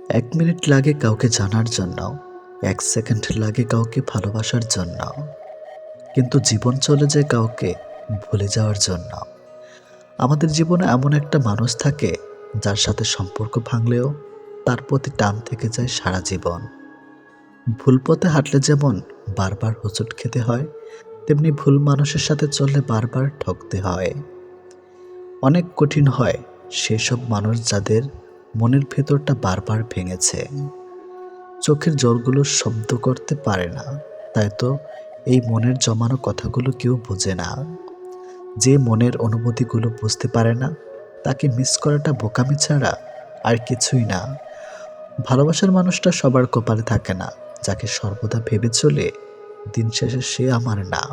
1 minute লাগে কাউকে জানার জন্য, 1 সেকেন্ড লাগে কাউকে ভালোবাসার জন্য, কিন্তু জীবন চলে যায় কাউকে ভুলে যাওয়ার জন্য। আমাদের জীবনে এমন একটা মানুষ থাকে যার সাথে সম্পর্ক ভাঙলেও তার প্রতি টান থেকে যায় সারা জীবন। ভুল পথে হাঁটলে যেমন বারবার হোঁচট খেতে হয়, তেমনি ভুল মানুষের সাথে চললে বারবার ঠকতে হয়। অনেক কঠিন হয় সেসব মানুষ যাদের মনের ভেতরটা বারবার ভেঙেছে। চোখের জলগুলো শব্দ করতে পারে না, তাই তো এই মনের জমানো কথাগুলো কেউ বোঝে না। যে মনের অনুভূতিগুলো বুঝতে পারে না তাকে মিস করাটা বোকামি ছাড়া আর কিছুই না। ভালোবাসার মানুষটা সবার কপালে থাকে না, যাকে সর্বদা ভেবে চলে দিন শেষে সে আমার না।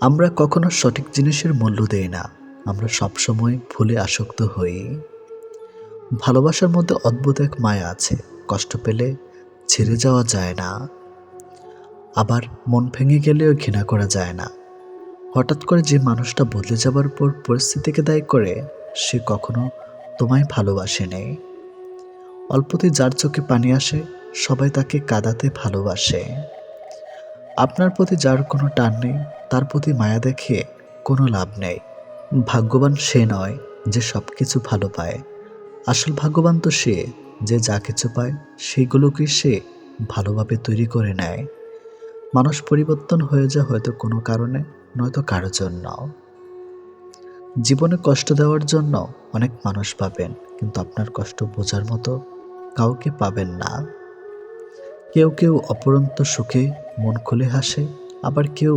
আমরা কখনো সঠিক জিনিসের মূল্য দেই না, আমরা সবসময় ভুলে আসক্ত হই। ভালোবাসার মধ্যে অদ্ভুত এক মায়া আছে, কষ্ট পেলে ছেড়ে যাওয়া যায় না, আবার মন ভেঙে গেলেও ঘৃণা করা যায় না। হঠাৎ করে যে মানুষটা বদলে যাবার পর পরিস্থিতিকে দায়ী করে, সে কখনো তোমায় ভালোবাসেনি। অল্পতে যার চোখে পানি আসে, সবাই তাকে কাঁদাতে ভালোবাসে। আপনার প্রতি যার কোনো টান নেই, তার প্রতি মায়া দেখিয়ে কোনো লাভ নেই। ভাগ্যবান সে নয় যে সব কিছু ভালো পায়, আসল ভাগ্যবান তো সে যে যা কিছু পায় সেগুলোকে সে ভালোভাবে তৈরি করে নেয়। মানুষ পরিবর্তন হয়ে যায় হয়তো কোনো কারণে, নয়তো কারোর জন্য। জীবনে কষ্ট দেওয়ার জন্য অনেক মানুষ পাবেন, কিন্তু আপনার কষ্ট বোঝার মতো কাউকে পাবেন না। কেউ কেউ অপরন্ত সুখে মন খুলে হাসে, আবার কেউ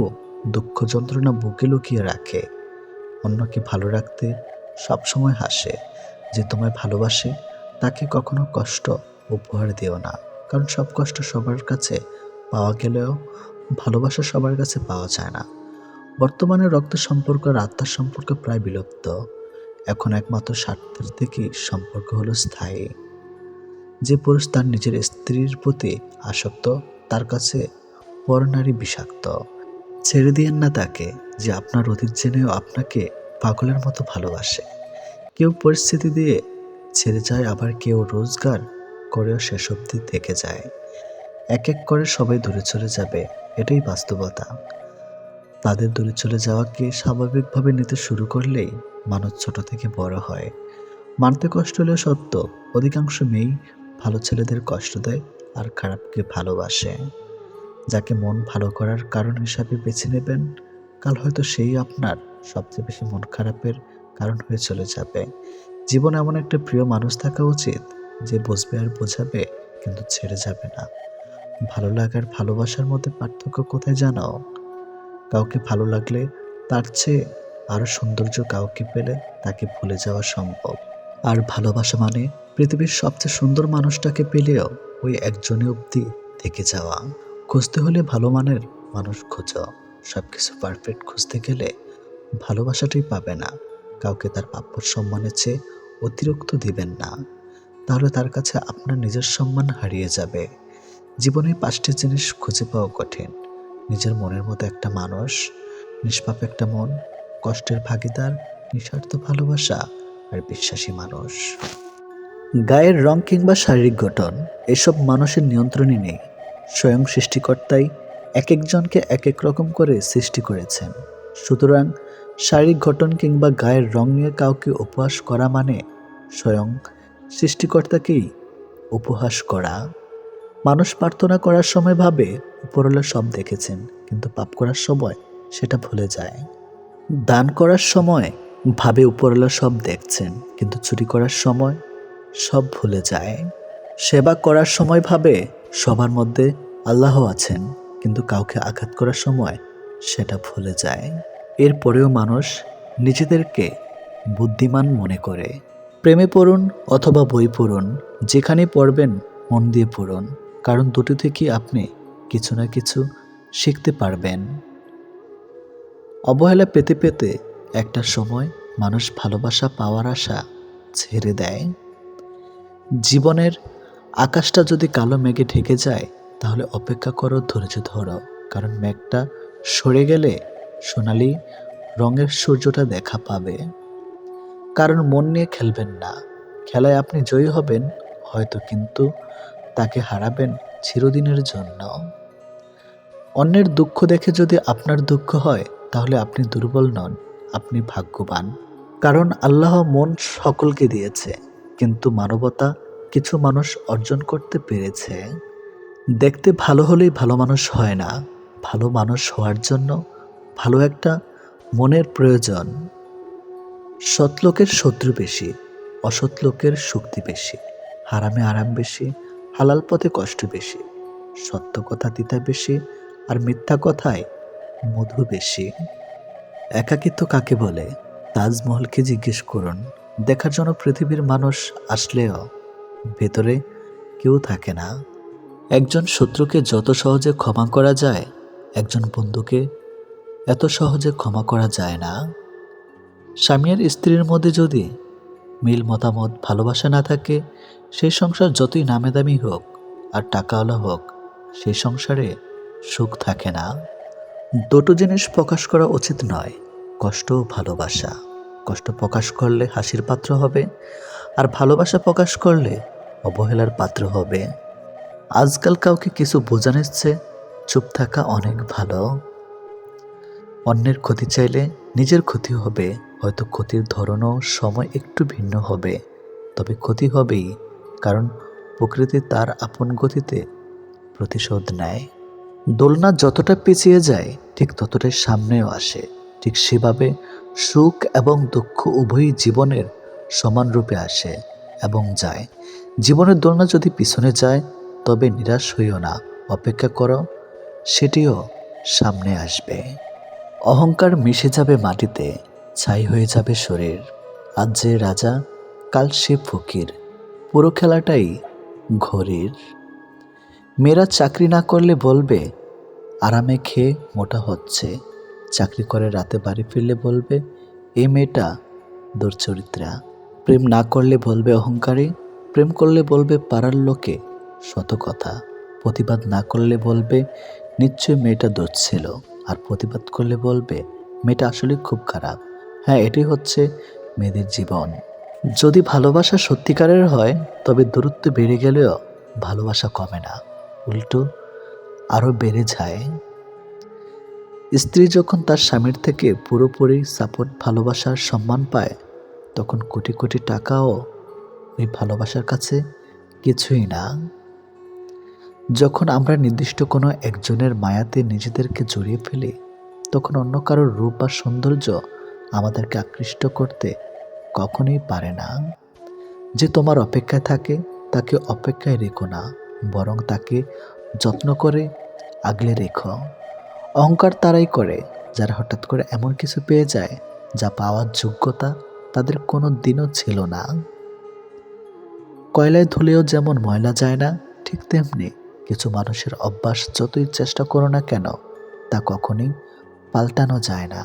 দুঃখ যন্ত্রণা বুকে লুকিয়ে রাখে। অন্যকে ভালো রাখতে সবসময় হাসে। যে তোমায় ভালোবাসে তাকে কখনো কষ্ট উপহার দিও না, কারণ সব কষ্ট সবার কাছে পাওয়া গেলেও ভালোবাসা সবার কাছে পাওয়া যায় না। বর্তমানে রক্তের সম্পর্ক আর আত্মার সম্পর্ক প্রায় বিলুপ্ত। এখন একমাত্র স্বার্থের থেকেই সম্পর্ক হলো স্থায়ী। যে পুরুষ তার নিজের স্ত্রীর প্রতি আসক্ত, তার কাছে পরনারী বিষাক্ত। ছেড়ে দিয়েন না তাকে যে আপনার অতীত জেনেও আপনাকে পাগলের মতো ভালোবাসে। কেউ পরিস্থিতি দিয়ে ছেড়ে যায়, আবার কেউ রোজগার করেও শেষ অবধি থেকে যায়। এক এক করে সবাই দূরে চলে যাবে, এটাই বাস্তবতা। তাদের দূরে চলে যাওয়াকে স্বাভাবিকভাবে নিতে শুরু করলেই মানুষ ছোট থেকে বড় হয়। মানতে কষ্ট হলেও সত্য, অধিকাংশ মেয়েই ভালো ছেলেদের কষ্ট দেয় আর খারাপকে ভালোবাসে। যাকে মন ভালো করার কারণ হিসাবে বেছে নেবেন, কাল হয়তো সেই আপনার সবচেয়ে বেশি মন খারাপের কারণ হয়ে চলে যাবে। জীবনে এমন একটা প্রিয় মানুষ থাকা উচিত যে বুঝবে আর বোঝাবে, কিন্তু ছেড়ে যাবে না। ভালো লাগার ভালোবাসার মধ্যে পার্থক্য কোথায় জানো? কাউকে ভালো লাগলে তার চেয়ে আরো সৌন্দর্য কাউকে পেলে তাকে ভুলে যাওয়া সম্ভব। আর ভালোবাসা মানে পৃথিবীর সবচেয়ে সুন্দর মানুষটাকে পেলেও ওই একজনই অবধি থেকে যাওয়া। খুঁজতে হলে ভালো মানের মানুষ খোঁজো। সবকিছু পারফেক্ট খুঁজতে গেলে ভালোবাসাটাই পাবে না। কাউকে তার প্রাপ্য সম্মানের চেয়ে অতিরিক্ত দিবেন না, তাহলে তার কাছে আপনার নিজের সম্মান হারিয়ে যাবে। জীবনে 5টি জিনিস খুঁজে পাওয়া কঠিন: নিজের মনের মতো একটা মানুষ, নিষ্পাপ একটা মন, কষ্টের ভাগিদার, নিঃস্বার্থ ভালোবাসা আর বিশ্বাসী মানুষ। গায়ের রং কিংবা শারীরিক গঠন এসব মানুষের নিয়ন্ত্রণে নেই। স্বয়ং সৃষ্টিকর্তাই এক একজনকে এক এক রকম করে সৃষ্টি করেছেন। সুতরাং শারীরিক গঠন কিংবা গায়ের রং নিয়ে কাউকে উপহাস করা মানে স্বয়ং সৃষ্টিকর্তাকেই উপহাস করা। মানুষ প্রার্থনা করার সময় ভাবে উপরওয়ালা সব দেখেছেন, কিন্তু পাপ করার সময় সেটা ভুলে যায়। দান করার সময় ভাবে উপরওয়ালা সব দেখছেন, কিন্তু চুরি করার সময় সব ভুলে যায়। সেবা করার সময় ভাবে সবার মধ্যে আল্লাহ আছেন, কিন্তু কাউকে আঘাত করার সময় সেটা ভুলে যায়। এরপরেও মানুষ নিজেদেরকে বুদ্ধিমান মনে করে। প্রেমে পড়ুন অথবা বই পড়ুন, যেখানে পড়বেন মন দিয়ে পড়ুন, কারণ দুটো থেকেই আপনি কিছু না কিছু শিখতে পারবেন। অবহেলা পেতে পেতে একটা সময় মানুষ ভালোবাসা পাওয়ার আশা ছেড়ে দেয়। জীবনের আকাশটা যদি কালো মেঘে ঢেকে যায়, তাহলে অপেক্ষা করো, ধৈর্য ধরো, কারণ মেঘটা সরে গেলে সোনালি রঙের সূর্যটা দেখা পাবে। কারণ মন নিয়ে খেলবেন না, খেলায় আপনি জয়ী হবেন হয়তো, কিন্তু তাকে হারাবেন চিরদিনের জন্য। অন্যের দুঃখ দেখে যদি আপনার দুঃখ হয়, তাহলে আপনি দুর্বল নন, আপনি ভাগ্যবান। কারণ আল্লাহ মন সকলকে দিয়েছে, কিন্তু মানবতা কিছু মানুষ অর্জন করতে পেরেছে। দেখতে ভালো হলেই ভালো মানুষ হয় না। ভালো মানুষ হওয়ার জন্য ভালো একটা মনের প্রয়োজন। সৎ লোকের শত্রু বেশি, অসৎ লোকের শক্তি বেশি। হারামে আরাম বেশি, হালাল পথে কষ্ট বেশি। সত্য কথা তিতা বেশি, আর মিথ্যা কথায় মধু বেশি। একাকিত্ব কাকে বলে? তাজমহলকে জিজ্ঞেস করুন। দেখার জন্য পৃথিবীর মানুষ আসলেও ভেতরে কেউ থাকে না। একজন শত্রুকে যত সহজে ক্ষমা করা যায়, একজন বন্ধুকে এত সহজে ক্ষমা করা যায় না। স্বামী আর স্ত্রীর মধ্যে যদি মিল মতামত ভালোবাসা না থাকে, সেই সংসার যতই নামে দামি হোক আর টাকাওয়ালা হোক, সেই সংসারে সুখ থাকে না। দুটো জিনিস প্রকাশ করা উচিত নয়, কষ্ট ও ভালোবাসা। কষ্ট প্রকাশ করলে হাসির পাত্র হবে, আর ভালোবাসা প্রকাশ করলে অবহেলার পাত্র হবে। আজকাল কাউকে কিছু বোঝানোর চেয়ে চুপ থাকা অনেক ভালো। অন্যের ক্ষতি চাইলে নিজের ক্ষতি হবে, হয়তো ক্ষতির ধরনও সময় একটু ভিন্ন হবে, তবে ক্ষতি হবেই, কারণ প্রকৃতি তার আপন গতিতে প্রতিশোধ নেয়। দোলনা যতটা পেঁচিয়ে যায়, ঠিক ততটাই সামনেও আসে। ঠিক সেভাবে সুখ এবং দুঃখ উভয়ই জীবনের সমান রূপে আসে এবং যায়। জীবনের দোলনা যদি পিছনে যায়, তবে নিরাশ হইও না, অপেক্ষা করো, সেটিও সামনে আসবে। অহংকার মিশে যাবে মাটিতে, ছাই হয়ে যাবে শরীর। আজ যে রাজা, কাল সে ফকির, পুরো খেলাটাই ঘড়ির। মেয়েরা চাকরি না করলে বলবে আরামে খেয়ে মোটা হচ্ছে, চাকরি করে রাতে বাড়ি ফিরলে বলবে এই মেয়েটা দুর্চরিত্রা। প্রেম না করলে বলবে অহংকারী, প্রেম করলে বলবে পাড়ার লোকে শত কথা। প্রতিবাদ না করলে বলবে নিশ্চয় মেয়েটা দোষ ছিল, আর প্রতিবাদ করলে বলবে মেয়েটা আসলে খুব খারাপ। হ্যাঁ, এটাই হচ্ছে মেয়েদের জীবন। যদি ভালোবাসা সত্যিকারের হয়, তবে দূরত্ব বেড়ে গেলেও ভালোবাসা কমে না, উল্টো আরও বেড়ে যায়। স্ত্রী যখন তার স্বামীর থেকে পুরোপুরি সাপোর্ট, ভালোবাসার সম্মান পায়, তখন কোটি কোটি টাকাও ওই ভালোবাসার কাছে কিছুই না। যখন আমরা নির্দিষ্ট কোনো একজনের মায়াতে নিজেদেরকে জড়িয়ে ফেলি, তখন অন্য কারোর রূপ বা সৌন্দর্য আমাদেরকে আকৃষ্ট করতে কখনোই পারে না। যে তোমার অপেক্ষায় থাকে, তাকে অপেক্ষায় রেখো না, বরং তাকে যত্ন করে আগলে রেখো। অহংকার তারাই করে যারা হঠাৎ করে এমন কিছু পেয়ে যায় যা পাওয়ার যোগ্যতা তাদের কোনো দিনও ছিল না। কয়লায় ধুলেও যেমন ময়লা যায় না, ঠিক তেমনি কিছু মানুষের অভ্যাস যতই চেষ্টা করো না কেন, তা কখনোই পাল্টানো যায় না।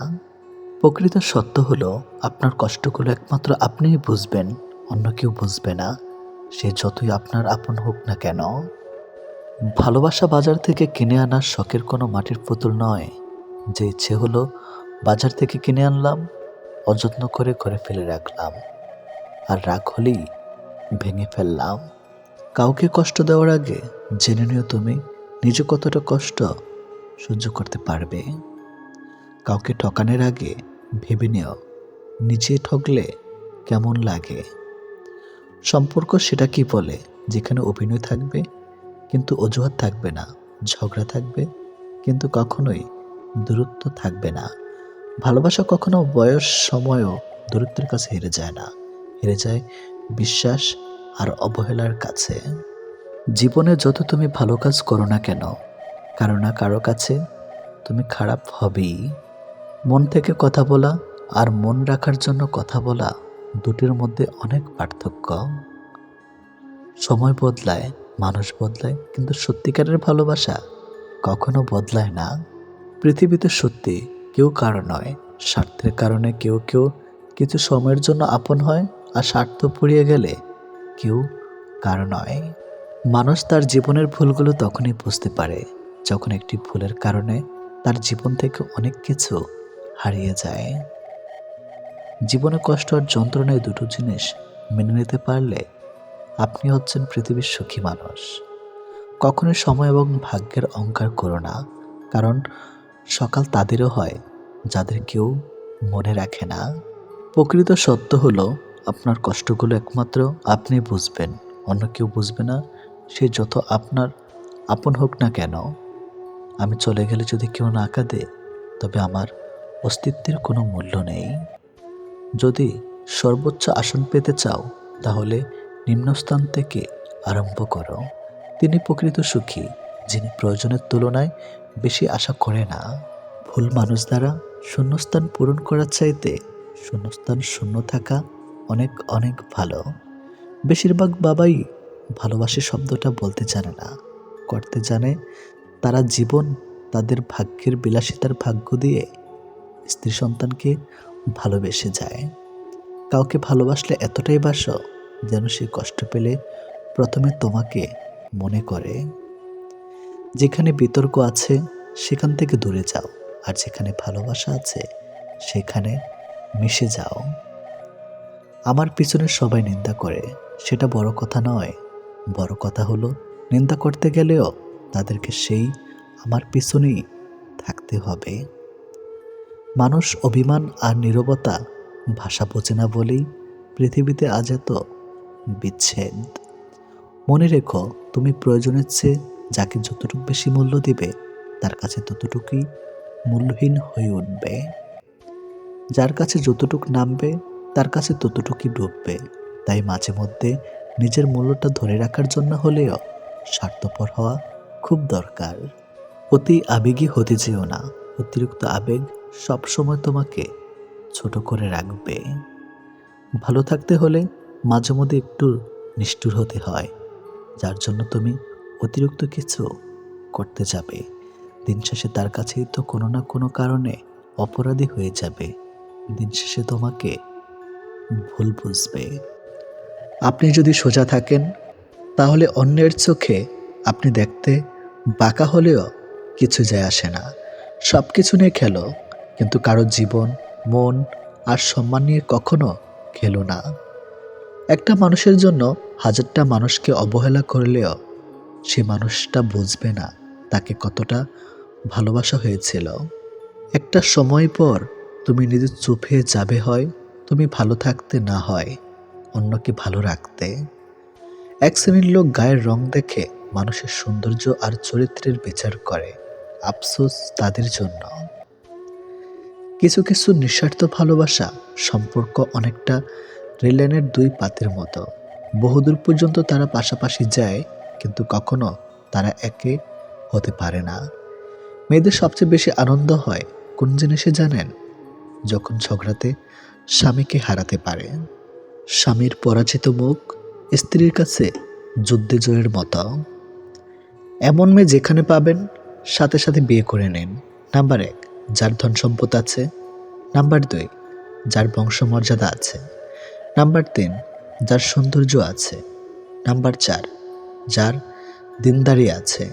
প্রকৃত সত্য হলো, আপনার কষ্টগুলো একমাত্র আপনিই বুঝবেন, অন্য কেউ বুঝবে না, সে যতই আপনার আপন হোক না কেন। ভালোবাসা বাজার থেকে কিনে আনার শখের কোনো মাটির পুতুল নয়, যে ইচ্ছে হলো বাজার থেকে কিনে আনলাম, অযত্ন করে ঘরে ফেলে রাখলাম, আর রাগ হলেই ভেঙে ফেললাম। কাউকে কষ্ট দেওয়ার আগে জেনে নিও তুমি নিজে কতটা কষ্ট সহ্য করতে পারবে। কাউকে ঠকানোর আগে ভেবে নিও নিজে ঠকলে কেমন লাগে। সম্পর্ক সেটা কি বলে, যেখানে অভিনয় থাকবে কিন্তু অজুহাত থাকবে না, ঝগড়া থাকবে কিন্তু কখনোই দূরত্ব থাকবে না। ভালোবাসা কখনো বয়স সময়ও দূরত্বের কাছে হেরে যায় না, হেরে যায় বিশ্বাস আর অবহেলার কাছে। জীবনে যত তুমি ভালো কাজ করো না কেন, কারো না কারো কাছে তুমি খারাপ হবেই। মন থেকে কথা বলা আর মন রাখার জন্য কথা বলা, দুটির মধ্যে অনেক পার্থক্য। সময় বদলায়, মানুষ বদলায়, কিন্তু সত্যিকারের ভালোবাসা কখনো বদলায় না। পৃথিবীতে সত্যি কেউ কারো নয়, স্বার্থের কারণে কেউ কেউ কিছু সময়ের জন্য আপন হয়, আর স্বার্থ পুড়িয়ে গেলে কেউ কারো নয়। মানুষ তার জীবনের ভুলগুলো তখনই বুঝতে পারে, যখন একটি ভুলের কারণে তার জীবন থেকে অনেক কিছু হারিয়ে যায়। জীবনে কষ্ট আর যন্ত্রণায় দুটো জিনিস মেনে নিতে পারলে আপনি হচ্ছেন পৃথিবীর সুখী মানুষ। কখনোই সময় এবং ভাগ্যের অহংকার করো না, কারণ সকাল তাদেরও হয় যাদের কেউ মনে রাখে না। প্রকৃত সত্য হলো, আপনার কষ্টগুলো একমাত্র আপনি বুঝবেন, অন্য কেউ বুঝবে না। সে যত আপনার আপন হোক না কেন। আমি চলে গেলে যদি কেউ না কাঁদে, তবে আমার অস্তিত্বের কোনো মূল্য নেই। যদি সর্বোচ্চ আসন পেতে চাও, তাহলে নিম্নস্থান থেকে আরম্ভ করো। তিনি প্রকৃত সুখী, যিনি প্রয়োজনের তুলনায় বেশি আশা করে না। ভুল মানুষ দ্বারা শূন্যস্থান পূরণ করার চাইতে শূন্যস্থান শূন্য থাকা অনেক অনেক ভালো। বেশিরভাগ বাবাই ভালোবাসে শব্দটা বলতে জানে না, করতে জানে। তারা জীবন তাদের ভাগ্যের বিলাসিতার ভাগ্য দিয়ে স্ত্রী সন্তানকে ভালোবেসে যায়। কাউকে ভালোবাসলে এতটাই বাসো যেন সে কষ্ট পেলে প্রথমে তোমাকে মনে করে। যেখানে বিতর্ক আছে সেখান থেকে দূরে যাও, আর যেখানে ভালোবাসা আছে সেখানে মিশে যাও। আমার পিছনে সবাই নিন্দা করে, সেটা বড় কথা নয়। বড় কথা হলো, নিন্দা করতে গেলেও তাদেরকে সেই আমার পিছনেই থাকতে হবে। মানুষ অভিমান আর নীরবতা ভাষা বোঝে না বলেই পৃথিবীতে আজ এত বিচ্ছেদ। মনে রেখো, তুমি প্রয়োজনের চেয়ে যাকে যতটুকু বেশি মূল্য দিবে, তার কাছে ততটুকুই মূল্যহীন হয়ে উঠবে। যার কাছে যতটুকু নামবে, তার কাছে ততটুকুই ডুববে। তাই মাঝে মধ্যে নিজের মূল্যটা ধরে রাখার জন্য হলেও স্বার্থপর হওয়া খুব দরকার। অতি আবেগী হতে যেও না, অতিরিক্ত আবেগ সবসময় তোমাকে ছোট করে রাখবে। ভালো থাকতে হলে মাঝে মধ্যে একটু নিষ্ঠুর হতে হয়, যার জন্য তুমি অতিরিক্ত কিছু করতে যাবে। দিন শেষে তার কাছেই তো কোনো না কোনো কারণে অপরাধী হয়ে যাবে। দিন শেষে তোমাকে ভুল বুঝবে। আপনি যদি সোজা থাকেন, তাহলে অন্যের চোখে আপনি দেখতে বাঁকা হলেও কিছু যায় আসে না। সব কিছু নিয়ে খেলো, কিন্তু কারো জীবন, মন আর সম্মান নিয়ে কখনো খেলো না। একটা মানুষের জন্য হাজারটা মানুষকে অবহেলা করলেও সে মানুষটা বুঝবে না তাকে কতটা ভালোবাসা হয়েছিল। একটা সময় পর তুমি নিজে চুপ হয়ে যাবে, হয় তুমি ভালো থাকতে, না হয় অন্যকে ভালো রাখতে। এক শ্রেণীর লোক গায়ের রং দেখে মানুষের সৌন্দর্য আর চরিত্রের বিচার করে। আফসোস তাদের জন্য। কিছু কিছু নিঃস্বার্থ ভালোবাসা সম্পর্ক অনেকটা রেললাইনের দুই পাতের মতো। বহুদূর পর্যন্ত তারা পাশাপাশি যায়, কিন্তু কখনো তারা একে হতে পারে না। মেয়েদের সবচেয়ে বেশি আনন্দ হয় কোন জিনিসে জানেন? যখন ঝগড়াতে স্বামীকে হারাতে পারে। স্বামীর পরাজিত মুখ স্ত্রীর কাছে যুদ্ধে জয়ের মতো। এমন মেয়ে যেখানে পাবেন, সাথে সাথে বিয়ে করে নিন। নাম্বার 1, যার ধন সম্পদ আছে। নাম্বার 2, যার বংশমর্যাদা আছে। নাম্বার 3, যার সৌন্দর্য আছে। নাম্বার 4, যার দিনদারি আছে।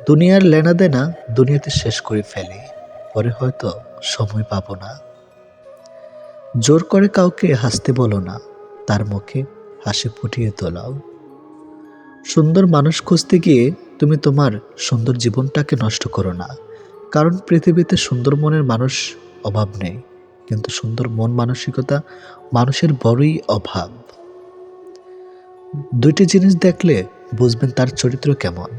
দুনিয়ার লেনাদেনা দুনিয়াতে শেষ করে ফেলে, পরে হয়তো সময় পাবো না। জোর করে কাউকে হাসতে বলো না, তার মুখে হাসি ফুটিয়ে তোলাও। সুন্দর মানুষ খুঁজতে গিয়ে তুমি তোমার সুন্দর জীবনটাকে নষ্ট করো না, কারণ পৃথিবীতে সুন্দর মনের মানুষ অভাব নেই, কিন্তু সুন্দর মন মানসিকতা মানুষের বড়ই অভাব। দুইটি জিনিস দেখলে বুঝবেন তার চরিত্র কেমন।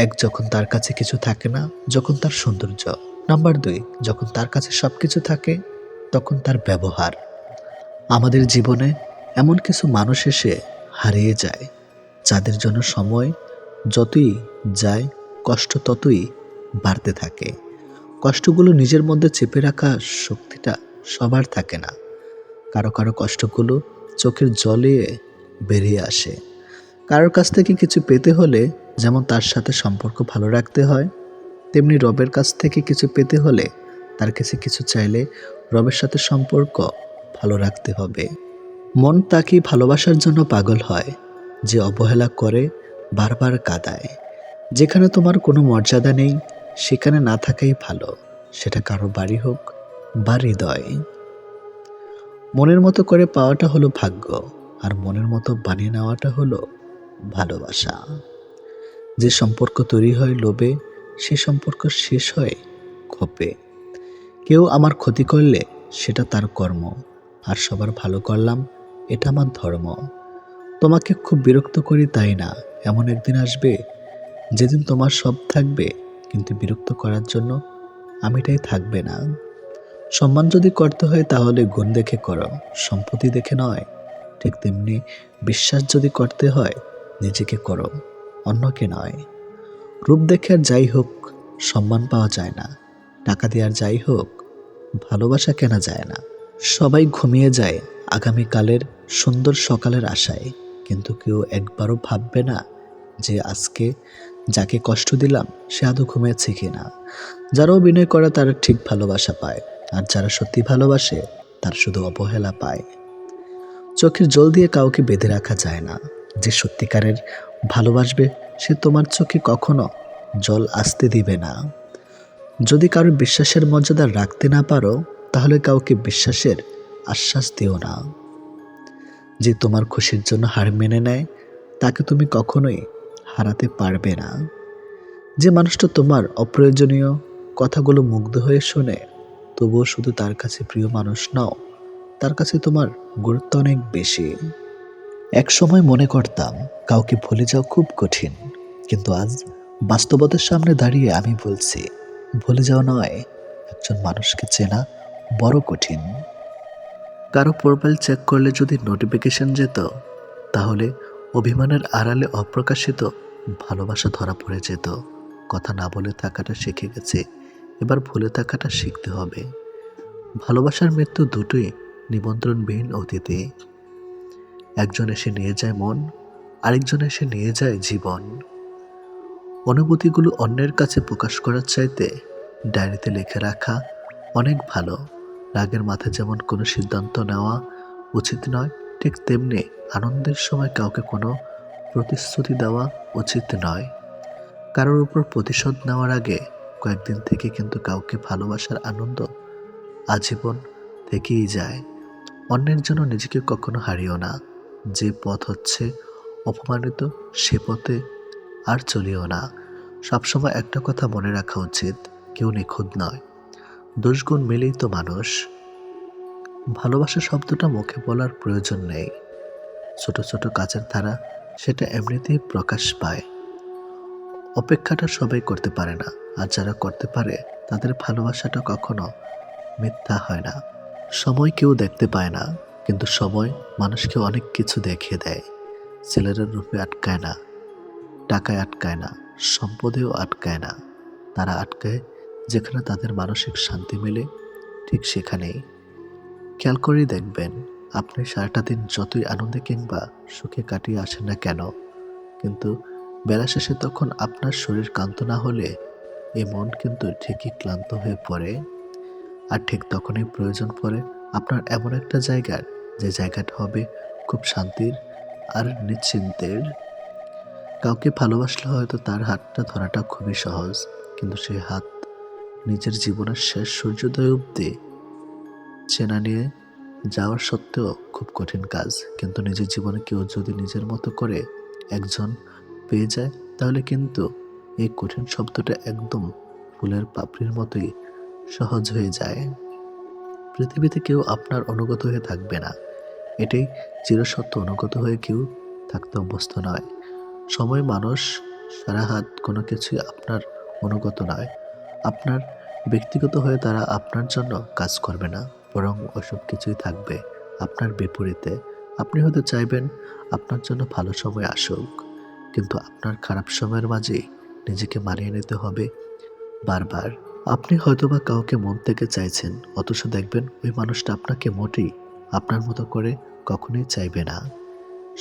এক, যখন তার কাছে কিছু থাকে না, যখন তার সৌন্দর্য। নাম্বার 2, যখন তার কাছে সব কিছু থাকে, তখন তার ব্যবহার। আমাদের জীবনে এমন কিছু মানুষ এসে হারিয়ে যায়, যাদের জন্য সময় যতই যায় কষ্ট ততই বাড়তে থাকে। কষ্টগুলো নিজের মধ্যে চেপে রাখা শক্তিটা সবার থাকে না। কারো কারো কষ্টগুলো চোখের জলে বেরিয়ে আসে। কারোর কাছ থেকে কিছু পেতে হলে যেমন তার সাথে সম্পর্ক ভালো রাখতে হয়, তেমনি রবের কাছ থেকে কিছু পেতে হলে তার কাছে কিছু চাইলে রবের সাথে সম্পর্ক ভালো রাখতে হবে। মন তাকেই ভালোবাসার জন্য পাগল হয়, যে অবহেলা করে, বারবার কাঁদায়। যেখানে তোমার কোনো মর্যাদা নেই, সেখানে না থাকাই ভালো, সেটা কারো বাড়ি হোক বা হৃদয়। মনের মতো করে পাওয়াটা হলো ভাগ্য, আর মনের মতো বানিয়ে নেওয়াটা হলো ভালোবাসা। যে সম্পর্ক তৈরি হয় লোভে, সে সম্পর্ক শেষ হয় ক্ষোভে। কেউ আমার ক্ষতি করলে সেটা তার কর্ম, আর সবার ভালো করলাম এটা আমার ধর্ম। তোমাকে খুব বিরক্ত করি তাই না, এমন একদিন আসবে যেদিন তোমার সব থাকবে কিন্তু বিরক্ত করার জন্য আমিটাই থাকবে না। সম্মান যদি করতে হয় তাহলে গুণ দেখে করো, সম্পত্তি দেখে নয়। ঠিক তেমনি বিশ্বাস যদি করতে হয় নিজেকে করো, অন্যকে নয়। রূপ দেখে আর যাই হোক সম্মান পাওয়া যায় না, টাকা দিয়ে আর যাই হোক ভালোবাসা কেনা যায় না। সবাই ঘুমিয়ে যায় আগামীকালের সুন্দর সকালের আশায়, কিন্তু কেউ একবারও ভাববে না যে আজকে যাকে কষ্ট দিলাম সে আদৌ ঘুমিয়েছে কিনা। যারা অভিনয় করে তারা ঠিক ভালোবাসা পায়, আর যারা সত্যি ভালোবাসে তারা শুধু অবহেলা পায়। চোখের জল দিয়ে কাউকে বেঁধে রাখা যায় না। যে সত্যিকারের ভালোবাসবে সে তোমার চোখে কখনো জল আসতে দিবে না। যদি কারো বিশ্বাসের মর্যাদা রাখতে না পারো তাহলে কাউকে বিশ্বাসের আশ্বাস দিও না। যে তোমার খুশির জন্য হার মেনে নেয় তাকে তুমি কখনোই হারাতে পারবে না। যে মানুষটা তোমার অপ্রয়োজনীয় কথাগুলো মুগ্ধ হয়ে শোনে, তবুও শুধু তার কাছে প্রিয় মানুষ নও, তার কাছে তোমার গুরুত্ব অনেক বেশি। এক সময় মনে করতাম কাউকে ভুলে যাওয়া খুব কঠিন, কিন্তু আজ বাস্তবতার সামনে দাঁড়িয়ে আমি বলছি ভুলে যাওয়া নয়, একজন মানুষকে চেনা বড় কঠিন। কারো প্রোফাইল চেক করলে যদি নোটিফিকেশন যেত, তাহলে অভিমানের আড়ালে অপ্রকাশিত ভালোবাসা ধরা পড়ে যেত। কথা না বলে থাকাটা শিখে গেছে, এবার ভুলে থাকাটা শিখতে হবে। ভালোবাসার মৃত্যু দুটোই নিমন্ত্রণবিহীন অতিথি। একজন এসে নিয়ে যায় মন, আরেকজন এসে নিয়ে যায় জীবন। অনুভূতিগুলো অন্যের কাছে প্রকাশ করার চাইতে ডায়েরিতে লিখে রাখা অনেক ভালো। রাগের মাথায় যেমন কোনো সিদ্ধান্ত নেওয়া উচিত নয়, ঠিক তেমনি আনন্দের সময় কাউকে কোনো প্রতিশ্রুতি দেওয়া উচিত নয়। কারোর উপর প্রতিশোধ নেওয়ার আগে কয়েকদিন থেকে কিন্তু কাউকে ভালোবাসার আনন্দ আজীবন থেকেই যায়। অন্যের জন্য নিজেকে কখনো হারিও না। যে পথ হচ্ছে অপমানিত সে পথে আর চলিও না। সবসময় একটা কথা মনে রাখা উচিত, কেউ নিখুঁত নয়, দোষগুণ মিলেই তো মানুষ। ভালোবাসা শব্দটা মুখে বলার প্রয়োজন নেই। ছোট ছোট কাজের ধারা সেটা এমনিতেই প্রকাশ পায়। অপেক্ষাটা সবাই করতে পারে না, আর যারা করতে পারে তাদের ভালোবাসাটা কখনো মিথ্যা হয় না। সময় কেউ দেখতে পায় না, কিন্তু সময় মানুষকে অনেক কিছু দেখিয়ে দেয়। ছেলেরা রূপে আটকায় না, টাকায় আটকায় না, সম্পদেও আটকায় না। তারা আটকায় যেখানে তাদের মানসিক শান্তি মেলে, ঠিক সেখানেই। খেয়াল করেই দেখবেন, আপনি সারাটা দিন যতই আনন্দে কিংবা সুখে কাটিয়ে আসেন না কেন, কিন্তু বেলা শেষে তখন আপনার শরীর ক্লান্ত না হলে এই মন কিন্তু ঠিকই ক্লান্ত হয়ে পড়ে। আর ঠিক তখনই প্রয়োজন পড়ে আপনার এমন একটা জায়গার, যে জায়গাটা হবে খুব শান্তির আর নিশ্চিন্তের। কাউকে ভালোবাসলে হয়তো তার হাতটা ধরাটা খুবই সহজ, কিন্তু সেই হাত নিজের জীবনের শেষ সূর্যোদয় অবধি চেনা নিয়ে যাওয়ার সত্ত্বেও খুব কঠিন কাজ। কিন্তু নিজের জীবনে কেউ যদি নিজের মতো করে একজন পেয়ে যায়, তাহলে কিন্তু এই কঠিন শব্দটা একদম ফুলের পাপড়ির মতোই সহজ হয়ে যায়। পৃথিবীতে কেউ আপনার অনুগত হয়ে থাকবে না, এটাই চিরসত্য। অনুগত হয়ে কেউ থাকতে অভ্যস্ত নয়। সময় মানুষ সারা হাত কোনো কিছুই আপনার অনুগত নয়। আপনার ব্যক্তিগত হয়ে তারা আপনার জন্য কাজ করবে না, বরং ওসব কিছুই থাকবে আপনার বিপরীতে। আপনি হয়তো চাইবেন আপনার জন্য ভালো সময় আসুক, কিন্তু আপনার খারাপ সময়ের মাঝে নিজেকে মানিয়ে নিতে হবে বারবার। আপনি হয়তোবা কাউকে মন থেকে চাইছেন, অথচ দেখবেন ওই মানুষটা আপনাকে মোটেই আপনার মতো করে কখনোই চাইবে না।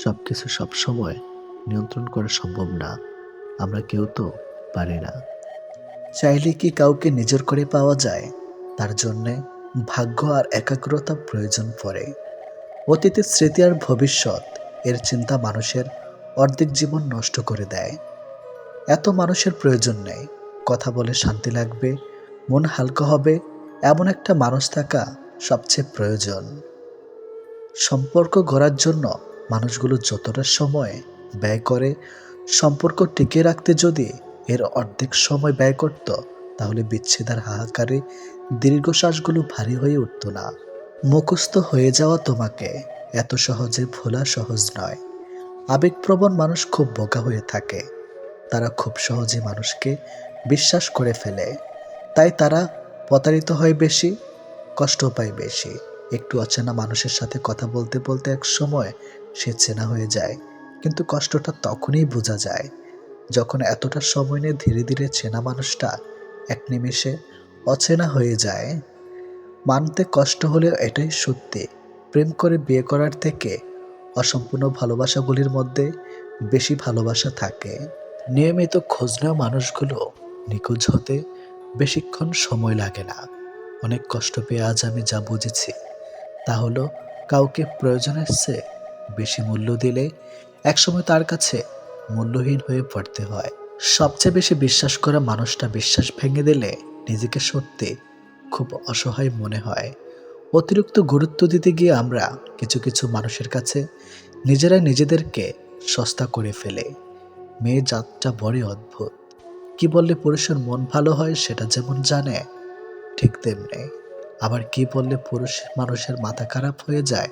সবকিছু সবসময় নিয়ন্ত্রণ করা সম্ভব না, আমরা কেউ তো পারি না। চাইলে কি কাউকে নিজের করে পাওয়া যায়? তার জন্যে ভাগ্য আর একাগ্রতা প্রয়োজন পড়ে। অতীতের স্মৃতি আর ভবিষ্যৎ এর চিন্তা মানুষের অর্ধেক জীবন নষ্ট করে দেয়। এত মানুষের প্রয়োজন নেই। কথা বলে শান্তি লাগবে, মন হালকা হবে, এমন একটা মানুষ থাকা সবচেয়ে প্রয়োজন। সম্পর্ক গড়ার জন্য মানুষগুলো যতটা সময় ব্যয় করে সম্পর্ক টিকিয়ে রাখতে, যদি এর অর্ধেক সময় ব্যয় করত, তাহলে বিচ্ছেদের হাহাকারে দীর্ঘশ্বাসগুলো ভারী হয়ে উঠত না। মুখস্থ হয়ে যাওয়া তোমাকে এত সহজে ভোলা সহজ নয়। আবেগপ্রবণ মানুষ খুব বোকা হয়ে থাকে। তারা খুব সহজে মানুষকে বিশ্বাস করে ফেলে, তাই তারা প্রতারিত হয় বেশি, কষ্ট পায় বেশি। একটু অচেনা মানুষের সাথে কথা বলতে বলতে এক সময় সে চেনা হয়ে যায়, কিন্তু কষ্টটা তখনই বোঝা যায় যখন এতটা সময় নিয়ে ধীরে ধীরে চেনা মানুষটা এক নিমেষে অচেনা হয়ে যায়। মানতে কষ্ট হলেও এটাই সত্যি, প্রেম করে বিয়ে করার থেকে অসম্পূর্ণ ভালোবাসাগুলির মধ্যে বেশি ভালোবাসা থাকে। নিয়মিত খোঁজ নেওয়া মানুষগুলো নিখোঁজ হতে বেশিক্ষণ সময় লাগে না। অনেক কষ্ট পেয়ে আজ আমি যা বুঝেছি তা হলো, কাউকে প্রয়োজনের চেয়ে বেশি মূল্য দিলে একসময় তার কাছে মূল্যহীন হয়ে পড়তে হয়। সবচেয়ে বেশি বিশ্বাস করা মানুষটা বিশ্বাস ভেঙে দিলে নিজেকে সত্যি খুব অসহায় মনে হয়। অতিরিক্ত গুরুত্ব দিতে গিয়ে আমরা কিছু কিছু মানুষের কাছে নিজেরাই নিজেদেরকে সস্তা করে ফেলে। মেয়ে জাতটা বড়ই অদ্ভুত। কি বললে পুরুষের মন ভালো হয় সেটা যেমন জানে, ঠিক তেমনি আবার কি বললে পুরুষ মানুষের মাথা খারাপ হয়ে যায়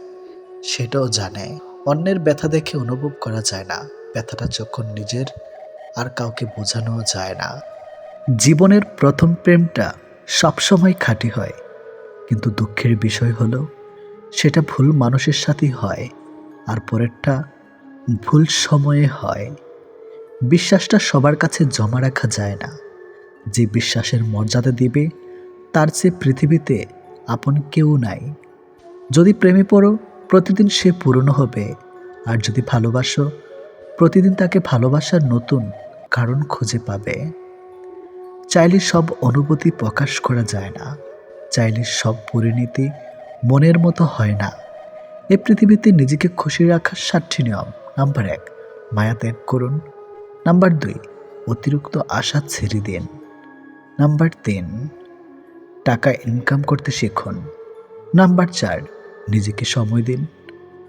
সেটাও জানে। অন্যের ব্যথা দেখে অনুভব করা যায় না, ব্যথাটা যখন নিজের আর কাউকে বোঝানো যায় না। জীবনের প্রথম প্রেমটা সবসময় খাঁটি হয়, কিন্তু দুঃখের বিষয় হলো সেটা ভুল মানুষের সাথেই হয়, আর পরেরটা ভুল সময়ে হয়। বিশ্বাসটা সবার কাছে জমা রাখা যায় না। যে বিশ্বাসের মর্যাদা দিবে তার চেয়ে পৃথিবীতে আপন কেউ নাই। যদি প্রেমে পড়ো, প্রতিদিন সে পুরনো হবে, আর যদি ভালোবাসো, প্রতিদিন তাকে ভালোবাসার নতুন কারণ খুঁজে পাবে। চাইলে সব অনুভূতি প্রকাশ করা যায় না, চাইলে সব পরিণতি মনের মতো হয় না। এই পৃথিবীতে নিজেকে খুশি রাখার 7টি নিয়ম। নাম্বার 1, মায়া ত্যাগ করুন। নাম্বার 2, অতিরিক্ত আশা ছেড়ে দিন। নাম্বার 3, টাকা ইনকাম করতে শিখুন। নাম্বার 4, নিজেকে সময় দিন।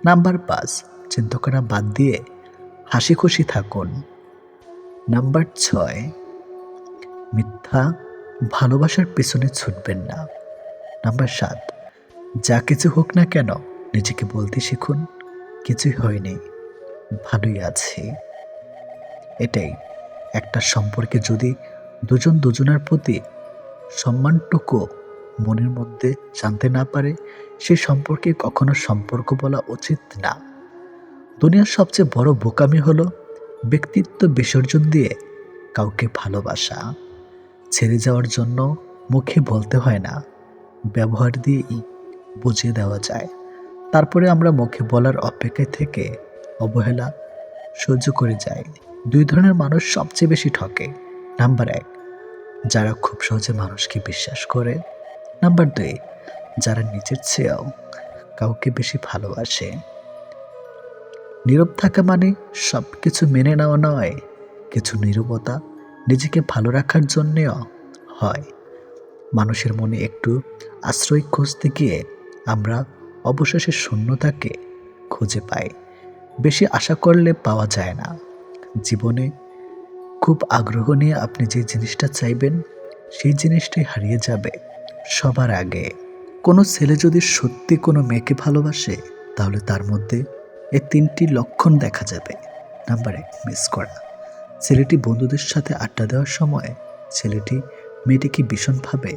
নাম্বার 5, চিন্তা করা বাদ দিয়ে হাসি খুশি থাকুন। নাম্বার 6, মিথ্যা ভালোবাসার পেছনে ছুটবেন না। নাম্বার 7, যা কিছু হোক না কেন নিজেকে বলতে শিখুন, কিছুই হয়নি, ভালোই আছি। এটাই একটা সম্পর্কে যদি দুজন দুজনের প্রতি সম্মানটুকু মনের মধ্যে জানতে না পারে, সেই সম্পর্কে কখনো সম্পর্ক বলা উচিত না। দুনিয়ার সবচেয়ে বড় বোকামি হলো ব্যক্তিত্ব বিসর্জন দিয়ে কাউকে ভালোবাসা। ছেড়ে যাওয়ার জন্য মুখে বলতে হয় না, ব্যবহার দিয়েই বুঝিয়ে দেওয়া যায়। তারপরে আমরা মুখে বলার অপেক্ষায় থেকে অবহেলা সহ্য করে যাই। 2 ধরনের মানুষ সবচেয়ে বেশি ঠকে। নাম্বার 1, যারা খুব সহজে মানুষকে বিশ্বাস করে। নাম্বার 2, যারা নিজের চেয়েও কাউকে বেশি ভালোবাসে। নীরব থাকা মানে সব কিছু মেনে নেওয়া নয়, কিছু নীরবতা নিজেকে ভালো রাখার জন্যেও হয়। মানুষের মনে একটু আশ্রয় খুঁজতে গিয়ে আমরা অবশেষে শূন্যতাকে খুঁজে পাই। বেশি আশা করলে পাওয়া যায় না। জীবনে খুব আগ্রহ নিয়ে আপনি যে জিনিসটা চাইবেন, সেই জিনিসটাই হারিয়ে যাবে সবার আগে। কোনো ছেলে যদি সত্যি কোনো মেয়েকে ভালোবাসে, তাহলে তার মধ্যে এই 3টি লক্ষণ দেখা যাবে। নাম্বার 1, মিস করা। ছেলেটি বন্ধুদের সাথে আড্ডা দেওয়ার সময় ছেলেটি মেয়েটিকে ভীষণভাবে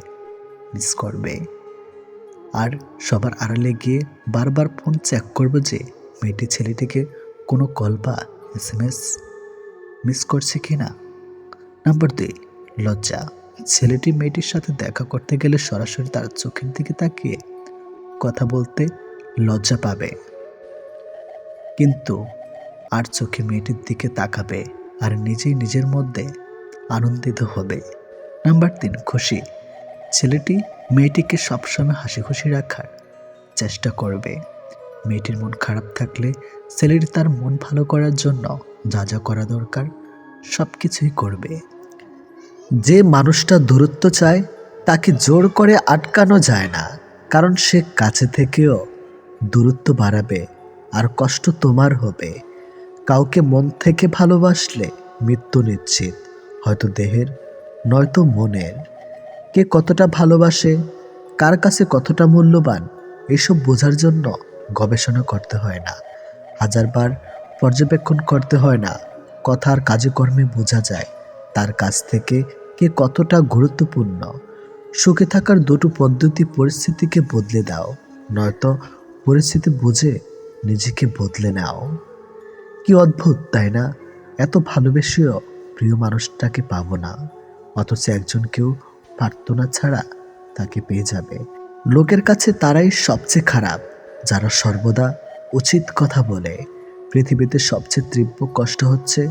মিস করবে, আর সবার আড়ালে গিয়ে বারবার ফোন চেক করবে যে মেয়েটি ছেলেটিকে কোনো কল বা SMS মিস করছে কিনা। নাম্বার 2, লজ্জা। ছেলেটি মেয়েটির সাথে দেখা করতে গেলে সরাসরি তার চোখের দিকে তাকিয়ে কথা বলতে লজ্জা পাবে, কিন্তু আর চোখে মেয়েটির দিকে তাকাবে আর নিজেই নিজের মধ্যে আনন্দিত হবে। নাম্বার 3, খুশি। ছেলেটি মেয়েটিকে সবসময় হাসি খুশি রাখার চেষ্টা করবে। মেয়েটির মন খারাপ থাকলে ছেলেটি তার মন ভালো করার জন্য যা যা করা দরকার সব কিছুই করবে। যে মানুষটা দূরত্ব চায় তাকে জোর করে আটকানো যায় না, কারণ সে কাছে থেকেও দূরত্ব বাড়াবে আর কষ্ট তোমার হবে। কাউকে মন থেকে ভালোবাসলে মৃত্যু নিশ্চিত, হয়তো দেহের নয়তো মনের। কে কতটা ভালোবাসে, কার কাছে কতটা মূল্যবান, এসব বোঝার জন্য গবেষণা করতে হয় না, হাজারবার পর্যবেক্ষণ করতে হয় না। কথার কাজে কর্মে বোঝা যায় তার কাছ থেকে কে কতটা গুরুত্বপূর্ণ। সুখে থাকার দুটো পদ্ধতি: পরিস্থিতিকে বদলে দাও, নয়তো পরিস্থিতি বুঝে নিজেকে বদলে নাও। কি অদ্ভুত তাই না? এত ভালোবেসেও প্রিয় মানুষটাকে পাবো না, অথচ একজনকেও প্রার্থনা ছাড়া তাকে পেয়ে যাবে। লোকের কাছে তারাই সবচেয়ে খারাপ যারা সর্বদা উচিত কথা বলে। পৃথিবীতে সবচেয়ে তীব্র কষ্ট হচ্ছে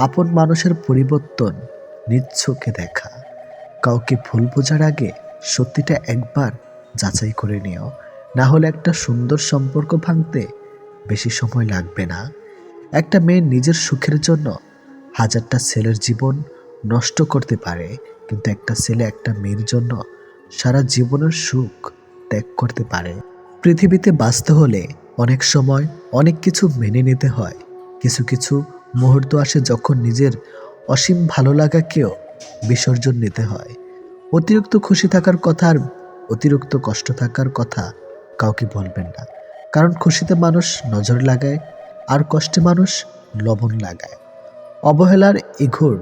আপন মানুষের পরিবর্তন নিজ চোখে দেখা। কাউকে ভুল বোঝার আগে সত্যিটা একবার যাচাই করে নিও, না হলে একটা সুন্দর সম্পর্ক ভাঙতে বেশি সময় লাগবে না। একটা মেয়ে নিজের সুখের জন্য হাজারটা ছেলের জীবন নষ্ট করতে পারে, কিন্তু একটা ছেলে একটা মেয়ের জন্য সারা জীবনের সুখ ত্যাগ করতে পারে। পৃথিবীতে বাঁচতে হলে অনেক সময় অনেক কিছু মেনে নিতে হয়। কিছু কিছু মুহূর্ত আসে যখন নিজের অসীম ভালো লাগাকেও বিসর্জন নিতে হয়। অতিরিক্ত খুশি থাকার কথা আর অতিরিক্ত কষ্ট থাকার কথা কাউকে বলবেন না, কারণ খুশিতে মানুষ নজর লাগায় আর কষ্টে মানুষ লবণ লাগায়। অবহেলার ইঘোর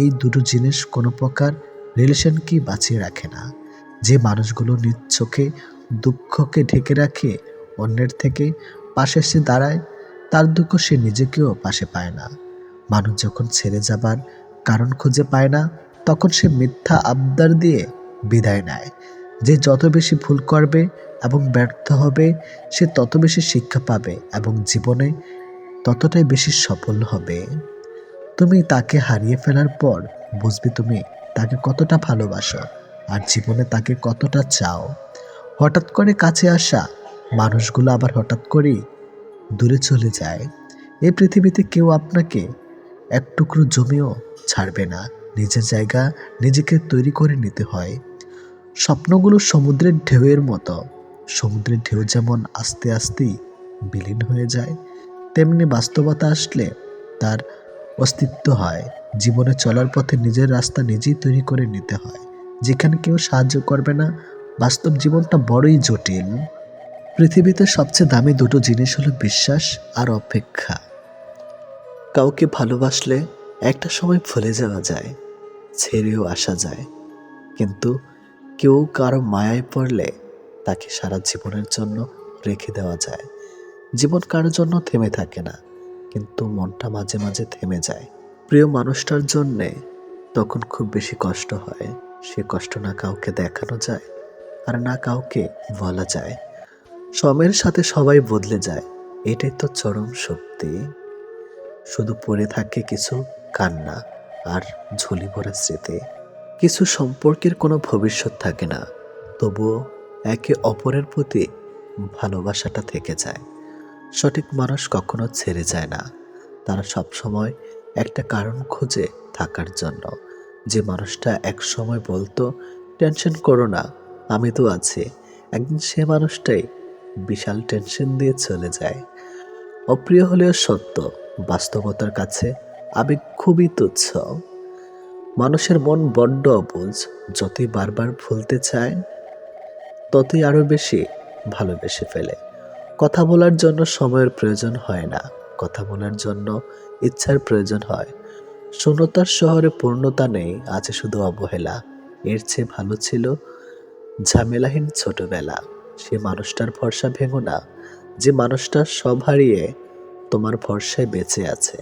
এই দুটো জিনিস কোনো প্রকার রিলেশনকে বাঁচিয়ে রাখে না। যে মানুষগুলো নিজ চোখে দুঃখকে ঢেকে রাখে, অন্যের থেকে পাশে এসে দাঁড়ায়, তার দুঃখ সে নিজেকেও পাশে পায় না। মানুষ যখন ছেড়ে যাবার কারণ খুঁজে পায় না, তখন সে মিথ্যা আবদার দিয়ে বিদায় নেয়। যে যত বেশি ভুল করবে এবং ব্যর্থ হবে, সে তত বেশি শিক্ষা পাবে এবং জীবনে ততটাই বেশি সফল হবে। তুমি তাকে হারিয়ে ফেলার পর বুঝবে তুমি তাকে কতটা ভালোবাসো আর জীবনে তাকে কতটা চাও। হঠাৎ করে কাছে আসা মানুষগুলো আবার হঠাৎ করেই দূরে চলে যায়। এই পৃথিবীতে কেউ আপনাকে এক টুকরো জমিও ছাড়বে না। নিজের জায়গা নিজেকে তৈরি করে নিতে হয়। স্বপ্নগুলো সমুদ্রের ঢেউয়ের মতো। সমুদ্রের ঢেউ যেমন আস্তে আস্তেই বিলীন হয়ে যায়, তেমনি বাস্তবতা আসলে তার অস্তিত্ব হয়। জীবনে চলার পথে নিজের রাস্তা নিজেই তৈরি করে নিতে হয়, যেখানে কেউ সাহায্য করবে না। বাস্তব জীবনটা বড়ই জটিল। পৃথিবীতে সবচেয়ে দামি দুটো জিনিস হলো বিশ্বাস আর অপেক্ষা। কাউকে ভালোবাসলে একটা সময় ভুলে যাওয়া যায়, ছেড়েও আসা যায়, কিন্তু কেউ কারো মায়ায় পড়লে তাকে সারা জীবনের জন্য রেখে দেওয়া যায়। জীবন কারোর জন্য থেমে থাকে না, কিন্তু মনটা মাঝে মাঝে থেমে যায় প্রিয় মানুষটার জন্যে। তখন খুব বেশি কষ্ট হয়। সে কষ্ট না কাউকে দেখানো যায় আর না কাউকে বলা যায়। সময়ের সাথে সবাই বদলে যায়, এটাই তো চরম সত্যি। শুধু পড়ে থাকে কিছু কান্না আর ঝুলি ভরা স্মৃতি। কিছু সম্পর্কের কোনো ভবিষ্যৎ থাকে না, তবুও একে অপরের প্রতি ভালোবাসাটা থেকে যায়। সঠিক মানুষ কখনো ছেড়ে যায় না, তারা সবসময় একটা কারণ খোঁজে থাকার জন্য। যে মানুষটা এক সময় বলতো টেনশন করো না, আমি তো আছি, একদিন সে মানুষটাই বিশাল টেনশন দিয়ে চলে যায়। অপ্রিয় হলেও সত্য, বাস্তবতার কাছে আবেগ খুবই তুচ্ছ। মানুষের মন বড্ড অবুঝ, যতই বারবার ভুলতে চায় ততই আরো বেশি ভালোবেসে ফেলে। কথা বলার জন্য সময়ের প্রয়োজন হয় না, কথা বলার জন্য ইচ্ছার প্রয়োজন হয়। শূন্যতার শহরে পূর্ণতা নেই, আছে শুধু অবহেলা। এর চেয়ে ভালো ছিল ঝামেলাহীন ছোটবেলা। সে মানুষটার ভরসা ভেঙো না, যে মানুষটা সব হারিয়ে তোমার ভরসায় বেঁচে আছে।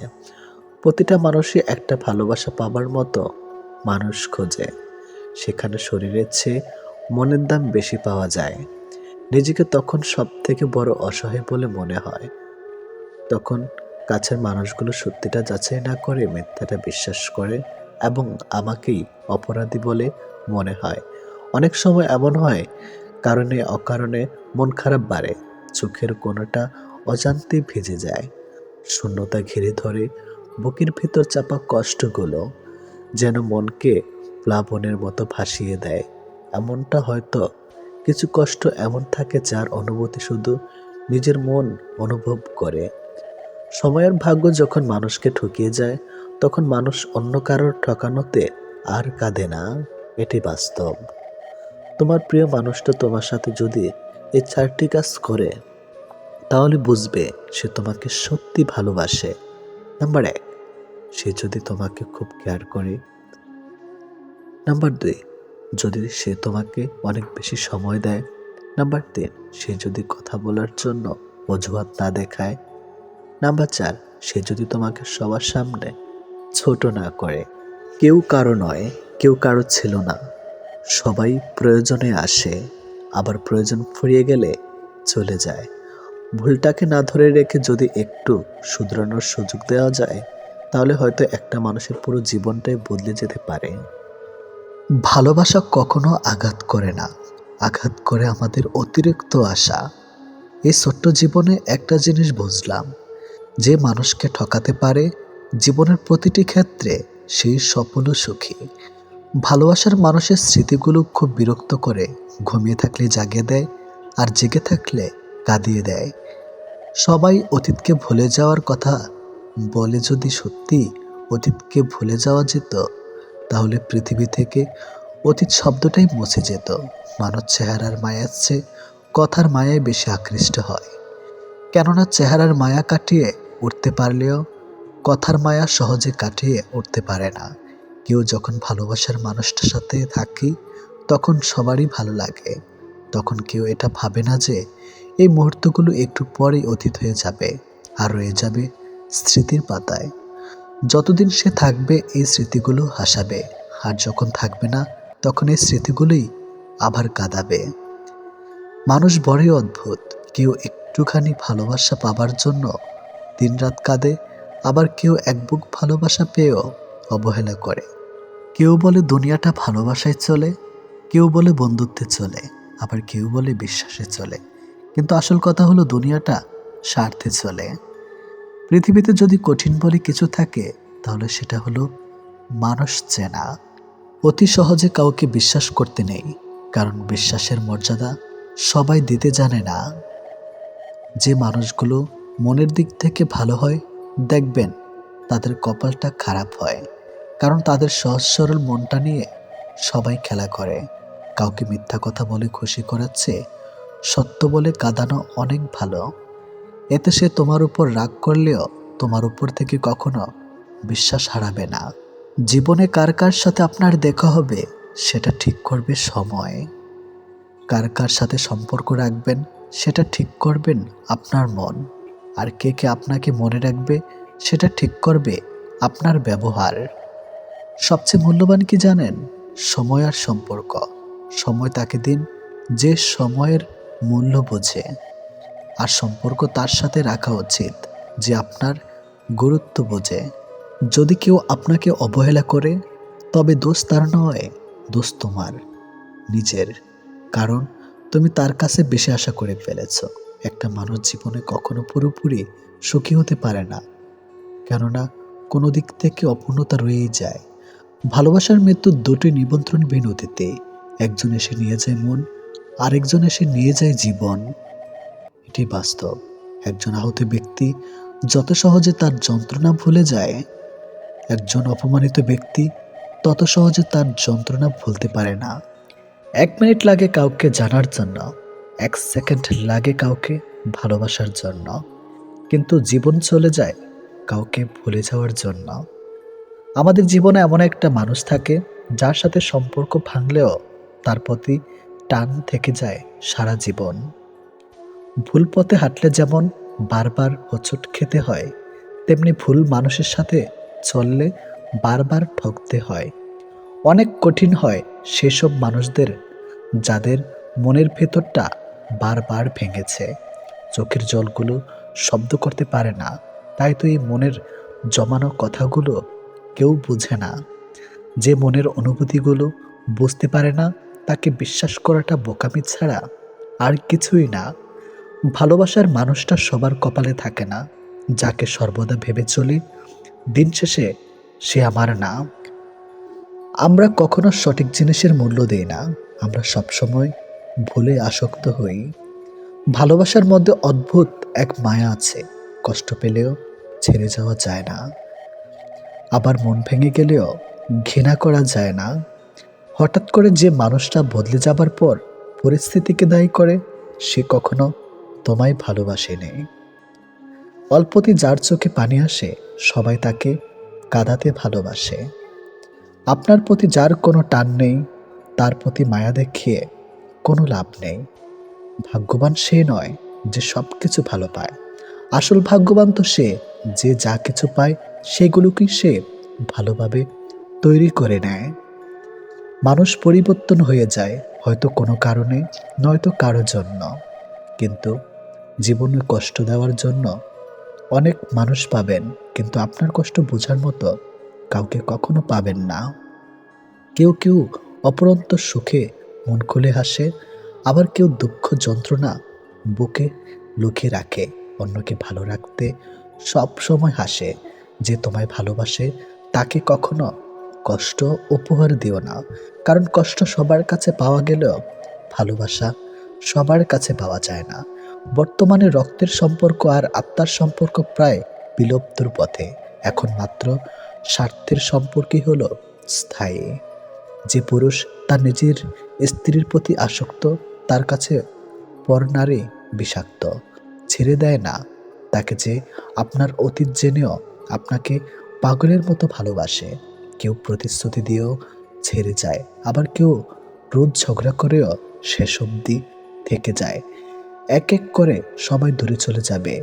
প্রতিটা মানুষই একটা ভালোবাসা পাবার মতো মানুষ খোঁজে, সেখানে শরীরের চেয়ে মনের দাম বেশি পাওয়া যায়। নিজেকে তখন সব থেকে বড় অসহায় বলে মনে হয়, তখন কাছের মানুষগুলো সত্যিটা যাচাই না করে মিথ্যাটা বিশ্বাস করে এবং আমাকেই অপরাধী বলে মনে হয়। অনেক সময় এমন হয়, কারণে অকারণে মন খারাপ বাড়ে, চোখের কোণাটা অজান্তে ভিজে যায়, শূন্যতা ঘিরে ধরে, বুকের ভিতর চাপা কষ্টগুলো যেন মনকে প্লাবনের মতো ভাসিয়ে দেয়। এমনটা হয়তো কিছু কষ্ট এমন থাকে যার অনুভূতি শুধু নিজের মন অনুভব করে। সময়ের ভাগ্য যখন মানুষকে ঠকিয়ে যায়, তখন মানুষ অন্য কারোর ঠকানোতে আর কাঁদে না। এটি বাস্তব। তোমার প্রিয় মানুষটা তোমার সাথে যদি এই 4টি কাজ করে, তাহলে বুঝবে সে তোমাকে সত্যি ভালোবাসে। নাম্বার 1, সে যদি তোমাকে খুব কেয়ার করে। নাম্বার 2, যদি সে তোমাকে অনেক বেশি সময় দেয়। নাম্বার 3, সে যদি কথা বলার জন্য অজুহাত না দেখায়। নাম্বার 4, সে যদি তোমাকে সবার সামনে ছোট না করে। কেউ কারো নয়, কেউ কারো ছিল না। সবাই প্রয়োজনে আসে, আবার প্রয়োজন ফুরিয়ে গেলে চলে যায়। ভুলটাকে না ধরে রেখে যদি একটু শুধরানোর সুযোগ দেওয়া যায়, তাহলে হয়তো একটা মানুষের পুরো জীবনটাই বদলে যেতে পারে। ভালোবাসা কখনো আঘাত করে না, আঘাত করে আমাদের অতিরিক্ত আশা। এই ছোট্ট জীবনে একটা জিনিস বুঝলাম, যে মানুষকে ঠকাতে পারে জীবনের প্রতিটি ক্ষেত্রে সেই সফল ও সুখী। ভালোবাসার মানুষের স্মৃতিগুলো খুব বিরক্ত করে, ঘুমিয়ে থাকলে জাগিয়ে দেয়, আর জেগে থাকলে কাঁদিয়ে দেয়। সবাই অতীতকে ভুলে যাওয়ার কথা বলে, যদি সত্যি অতীতকে ভুলে যাওয়া যেত, তাহলে পৃথিবী থেকে অতীত শব্দটাই মুছে যেত। মানুষ চেহারার মায়ার চেয়ে কথার মায়ায় বেশি আকৃষ্ট হয়, কেননা চেহারার মায়া কাটিয়ে উঠতে পারলেও কথার মায়া সহজে কাটিয়ে উঠতে পারে না। কেউ যখন ভালোবাসার মানুষটার সাথে থাকি, তখন সবারই ভালো লাগে। তখন কেউ এটা ভাবে না যে এই মুহূর্তগুলো একটু পরেই অতীত হয়ে যাবে, আর রয়ে যাবে স্মৃতির পাতায়। যতদিন সে থাকবে এই স্মৃতিগুলো হাসাবে, আর যখন থাকবে না, তখন এই স্মৃতিগুলোই আবার কাঁদাবে। মানুষ বড়ই অদ্ভুত। কেউ একটুখানি ভালোবাসা পাবার জন্য দিনরাত কাঁদে, আবার কেউ এক বুক ভালোবাসা পেয়েও অবহেলা করে। কেউ বলে দুনিয়াটা ভালোবাসায় চলে, কেউ বলে বন্ধুত্বে চলে, আবার কেউ বলে বিশ্বাসে চলে। কিন্তু আসল কথা হলো দুনিয়াটা স্বার্থে চলে। পৃথিবীতে যদি কঠিন বলে কিছু থাকে, তাহলে সেটা হলো মানুষ চেনা। অতি সহজে কাউকে বিশ্বাস করতে নেই, কারণ বিশ্বাসের মর্যাদা সবাই দিতে জানে না। যে মানুষগুলো মনের দিক থেকে ভালো হয়, দেখবেন তাদের কপালটা খারাপ হয়, কারণ তাদের সহজ সরল মনটা নিয়ে সবাই খেলা করে। কাউকে মিথ্যা কথা বলে খুশি করাচ্ছে সত্য বলে কাঁদানো অনেক ভালো। এতে সে তোমার উপর রাগ করলেও তোমার উপর থেকে কখনো বিশ্বাস হারাবে না। জীবনে কার কার সাথে আপনার দেখা হবে, সেটা ঠিক করবে সময়। কার কার সাথে সম্পর্ক রাখবেন, সেটা ঠিক করবেন আপনার মন। আর কে কে আপনাকে মনে রাখবে, সেটা ঠিক করবে আপনার ব্যবহার। সবচেয়ে মূল্যবান কি জানেন? সময় আর সম্পর্ক। সময় তাকে দিন যে সময়ের মূল্য বোঝে, আর সম্পর্ক তার সাথে রাখা উচিত যে আপনার গুরুত্ব বোঝে। যদি কেউ আপনাকে অবহেলা করে, তবে দোষ তার নয়, দোষ তোমার নিজের। কারণ তুমি তার কাছে বেশি আশা করে ফেলেছ। একটা মানুষ জীবনে কখনো পুরোপুরি সুখী হতে পারে না, কেননা কোনো দিক থেকে অপূর্ণতা রয়েই যায়। ভালোবাসার মৃত্যুর দুটি নিমন্ত্রণ বিনতিতে, একজন এসে নিয়ে যায় মন, আরেকজন এসে নিয়ে যায় জীবন। এটি বাস্তব। একজন আহত ব্যক্তি যত সহজে তার যন্ত্রণা ভুলে যায়, একজন অপমানিত ব্যক্তি তত সহজে তার যন্ত্রণা ভুলতে পারে না। 1 মিনিট লাগে কাউকে জানার জন্য, 1 সেকেন্ড লাগে কাউকে ভালোবাসার জন্য, কিন্তু জীবন চলে যায় কাউকে ভুলে যাওয়ার জন্য। আমাদের জীবনে এমন একটা মানুষ থাকে, যার সাথে সম্পর্ক ভাঙলেও তার প্রতি টান থেকে যায় সারা জীবন। ভুল পথে হাঁটলে যেমন বারবার হোঁচট খেতে হয়, তেমনি ভুল মানুষের সাথে চললে বারবার ঠকতে হয়। অনেক কঠিন হয় সেসব মানুষদের যাদের মনের ভেতরটা বারবার ভেঙেছে। চোখের জলগুলো শব্দ করতে পারে না, তাই তো এই মনের জমানো কথাগুলো কেউ বুঝে না। যে মনের অনুভূতিগুলো বুঝতে পারে না, তাকে বিশ্বাস করাটা বোকামি ছাড়া আর কিছুই না। ভালোবাসার মানুষটা সবার কপালে থাকে না। যাকে সর্বদা ভেবে চলি দিন শেষে সে আমার না। আমরা কখনো সঠিক জিনিসের মূল্য দেই না, আমরা সবসময় ভুলে আসক্ত হই। ভালোবাসার মধ্যে অদ্ভুত এক মায়া আছে। কষ্ট পেলেও ছেড়ে যাওয়া যায় না, আবার মন ভেঙে গেলেও ঘৃণা করা যায় না। হঠাৎ করে যে মানুষটা বদলে যাবার পর পরিস্থিতিকে দায়ী করে, সে কখনো তোমায় ভালোবাসেনি। অল্পতে যার চোখে পানি আসে, সবাই তাকে কাঁদাতে ভালোবাসে। আপনার প্রতি যার কোনো টান নেই, তার প্রতি মায়া দেখিয়ে কোনো লাভ নেই। ভাগ্যবান সে নয় যে সব কিছু ভালো পায়, আসল ভাগ্যবান তো সে যে যা কিছু পায় সেগুলোকেই সে ভালোভাবে তৈরি করে নেয়। মানুষ পরিবর্তন হয়ে যায়, হয়তো কোনো কারণে, নয়তো কারো জন্য। কিন্তু জীবনে কষ্ট দেওয়ার জন্য অনেক মানুষ পাবেন, কিন্তু আপনার কষ্ট বোঝার মতো কাউকে কখনো পাবেন না। কেউ কেউ অপরন্ত সুখে মন খুলে হাসে, আবার কেউ দুঃখ যন্ত্রণা বুকে লুকিয়ে রাখে। অন্যকে ভালো রাখতে সব সময় হাসে। যে তোমায় ভালোবাসে তাকে কখনো কষ্ট উপহার দিও না, কারণ কষ্ট সবার কাছে পাওয়া গেলেও ভালোবাসা সবার কাছে পাওয়া যায় না। বর্তমানে রক্তের সম্পর্ক আর আত্মার সম্পর্ক প্রায় বিলুপ্তর পথে। এখন মাত্র স্বার্থের সম্পর্কই হলো স্থায়ী। যে পুরুষ তার নিজের স্ত্রীর প্রতি আসক্ত, তার কাছে পরনারী বিষাক্ত। ছেড়ে দেয় না তাকে যে আপনার অতীত জেনেও আপনাকে পাগলের মতো ভালোবাসে। কেউ প্রতিশ্রুতি দিয়েও ছেড়ে যায়, আবার কেউ রোজ ঝগড়া করেও শেষ অবধি থেকে যায়। এক এক করে সবাই দূরে চলে যাবে,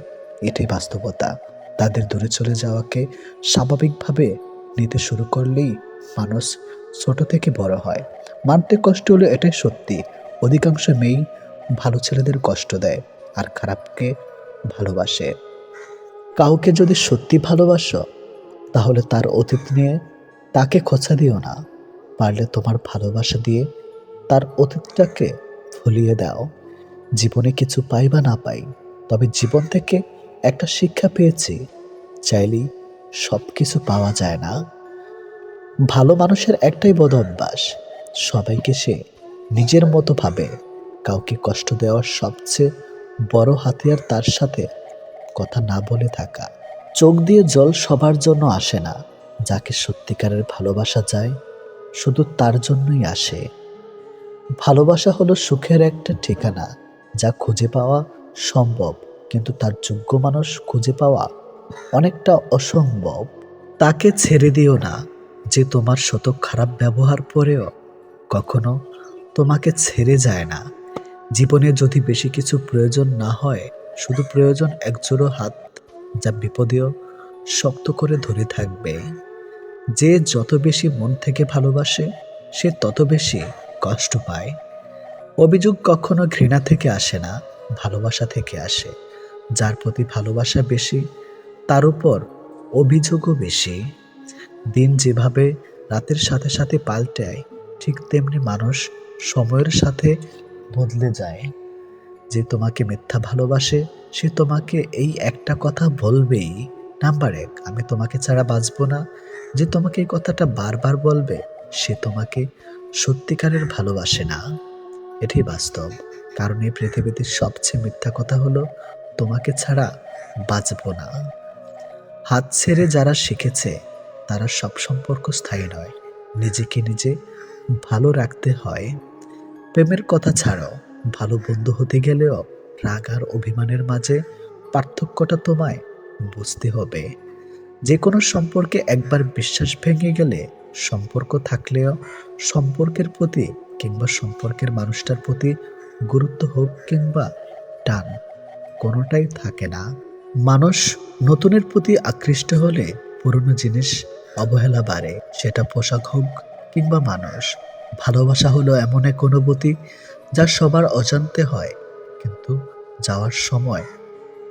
এটাই বাস্তবতা। তাদের দূরে চলে যাওয়াকে স্বাভাবিকভাবে নিতে শুরু করলেই মানুষ ছোট থেকে বড় হয়। মানতে কষ্ট হলো, এটাই সত্যি। অধিকাংশ মেয়েই ভালো ছেলেদের কষ্ট দেয় আর খারাপকে ভালোবাসে। কাউকে যদি সত্যি ভালোবাসো, তাহলে তার অতীত নিয়ে তাকে খোঁচা দিও না। পারলে তোমার ভালোবাসা দিয়ে তার অতীতটাকে ভুলিয়ে দাও। জীবনে কিছু পাই বা না পাই, তবে জীবন থেকে একটা শিক্ষা পেয়েছি, চাইলেই সব কিছু পাওয়া যায় না। ভালো মানুষের একটাই বদ অভ্যাস, সবাইকে সে নিজের মতো ভাবে। কাউকে কষ্ট দেওয়ার সবচেয়ে বড় হাতিয়ার তার সাথে কথা না বলে থাকা। চোখ দিয়ে জল সবার জন্য আসে না, যাকে সত্যিকারের ভালোবাসা যায় শুধু তার জন্যই আসে। ভালোবাসা হলো সুখের একটা ঠিকানা, যা খুঁজে পাওয়া সম্ভব, কিন্তু তার যোগ্য মানুষ খুঁজে পাওয়া অনেকটা অসম্ভব। তাকে ছেড়ে দিও না যে তোমার শত খারাপ ব্যবহার পরেও কখনো তোমাকে ছেড়ে যায় না। জীবনে যদি বেশি কিছু প্রয়োজন না হয়, শুধু প্রয়োজন একজোড়ো হাত, যা বিপদেও শক্ত করে ধরে থাকবে। যে যত বেশি মন থেকে ভালোবাসে, সে তত বেশি কষ্ট পায়। অভিযোগ কখনো ঘৃণা থেকে আসে না, ভালোবাসা থেকে আসে। যার প্রতি ভালোবাসা বেশি, তার উপর অভিযোগও বেশি। দিন যেভাবে রাতের সাথে সাথে পাল্টায়, ঠিক তেমনি মানুষ সময়ের সাথে বদলে যায়। যে তোমাকে মিথ্যা ভালোবাসে, সে তোমাকে এই একটা কথা বলবেই, নাম্বার এক, আমি তোমাকে ছাড়া বাঁচবো না। যে তোমাকে এই কথাটা বারবার বলবে, সে তোমাকে সত্যিকারের ভালোবাসে না। এটাই বাস্তব। কারণ এই পৃথিবীতে সবচেয়ে মিথ্যা কথা হলো তোমাকে ছাড়া বাঁচবো না। হাত ছেড়ে যারা শিখেছে, তারা সব সম্পর্ক স্থায়ী নয়। নিজেকে নিজে ভালো রাখতে হয়। প্রেমের কথা ছাড়ো, ভালো বন্ধু হতে গেলেও রাগ আর অভিমানের মাঝে পার্থক্যটা তোমায় বুঝতে হবে। যে কোনো সম্পর্কে একবার বিশ্বাস ভেঙে গেলে, সম্পর্ক থাকলেও সম্পর্কের প্রতি কিংবা সম্পর্কের মানুষটার প্রতি গুরুত্ব হোক কিংবা টান, কোনোটাই থাকে না। মানুষ নতুনের প্রতি আকৃষ্ট হলে পুরনো জিনিস অবহেলা বাড়ে, সেটা পোশাক হোক কিংবা মানুষ। ভালোবাসা হলো এমন এক অনুভূতি যা সবার অজান্তে হয়, কিন্তু যাওয়ার সময়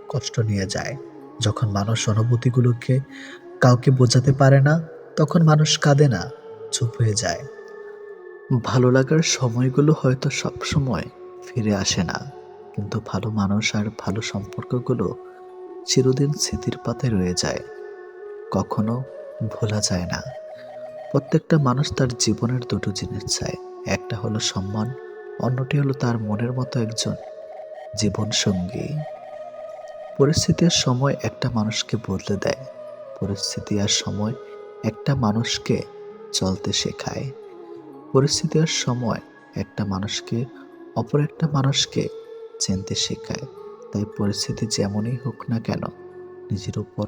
কষ্ট নিয়ে যায়। যখন মানুষ অনুভূতিগুলোকে কাউকে বোঝাতে পারে না, তখন মানুষ কাঁদে না, চুপ হয়ে যায়। ভালো লাগার সময়গুলো হয়তো সব সময় ফিরে আসে না, কিন্তু ভালো মানুষ আর ভালো সম্পর্কগুলো চিরদিন স্মৃতির পাতায় রয়ে যায়, কখনো ভোলা যায় না। প্রত্যেকটা মানুষ তার জীবনের দুটো জিনিস চায়, একটা হলো সম্মান, অন্যটি হলো তার মনের মতো একজন জীবনসঙ্গী। পরিস্থিতি আর সময় একটা মানুষকে বদলে দেয়। পরিস্থিতি আর সময় একটা মানুষকে চলতে শেখায়। পরিস্থিতি আর সময় একটা মানুষকে অপর একটা মানুষকে চিনতে শেখায়। তাই পরিস্থিতি যেমনই হোক না কেন, নিজের উপর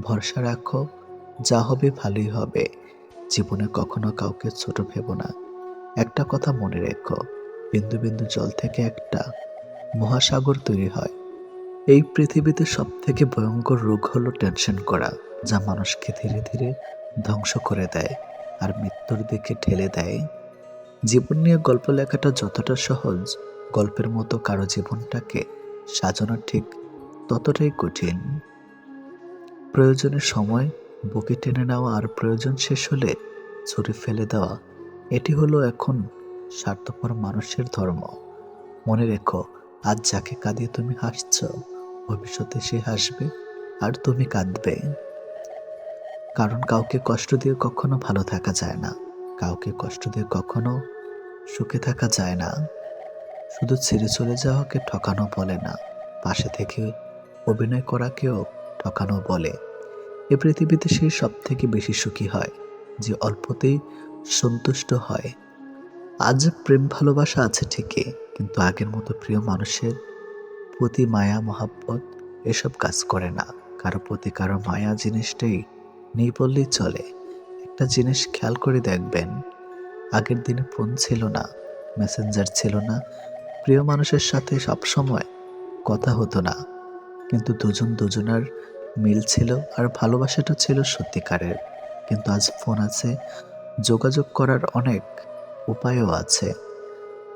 ভরসা রাখো, যা হবে ভালোই হবে। জীবনে কখনো কাউকে ছোট ভেবো না। একটা কথা মনে রেখো, বিন্দু বিন্দু জল থেকে একটা মহাসাগর তৈরি হয়। এই পৃথিবীতে সব থেকে ভয়ঙ্কর রোগ হলো টেনশন করা, যা মানুষকে ধীরে ধীরে ধ্বংস করে দেয় আর মৃত্যুর দিকে ঠেলে দেয়। জীবন নিয়ে গল্প লেখাটা যতটা সহজ, গল্পের মতো কারো জীবনটাকে সাজানো ঠিক ততটাই কঠিন। প্রয়োজনের সময় বুকে টেনে নেওয়া আর প্রয়োজন শেষ হলে ছুরি ফেলে দেওয়া, এটি হলো এখন স্বার্থপর মানুষের ধর্ম। মনে রেখো, আজ যাকে কাঁদিয়ে তুমি হাসছ, ভবিষ্যতে সে হাসবে আর তুমি কাঁদবে। কারণ কাউকে কষ্ট দিয়ে কখনো ভালো থাকা যায় না, কাউকে কষ্ট দিয়ে কখনো সুখে থাকা যায় না। শুধু ছেড়ে চলে যাওয়াকে ঠকানো বলে না, পাশে থেকে অভিনয় করাকেও ঠকানো বলে। এ পৃথিবীতে সে সব থেকে বেশি সুখী হয় যে অল্পতেই সন্তুষ্ট হয়। আজ প্রেম ভালোবাসা আছে ঠিকই, কিন্তু আগের মতো প্রিয় মানুষের প্রতি মায়া মহাব্বত এসব কাজ করে না। কারো প্রতি কারো মায়া জিনিসটাই নেই বললেই চলে। একটা জিনিস খেয়াল করে দেখবেন, আগের দিনে ফোন ছিল না, মেসেঞ্জার ছিল না, প্রিয় মানুষের সাথে সবসময় কথা হতো না, কিন্তু দুজন দুজনের মিল ছিল আর ভালোবাসাটা ছিল সত্যিকারের। কিন্তু আজ ফোন আছে, যোগাযোগ করার অনেক উপায়ও আছে,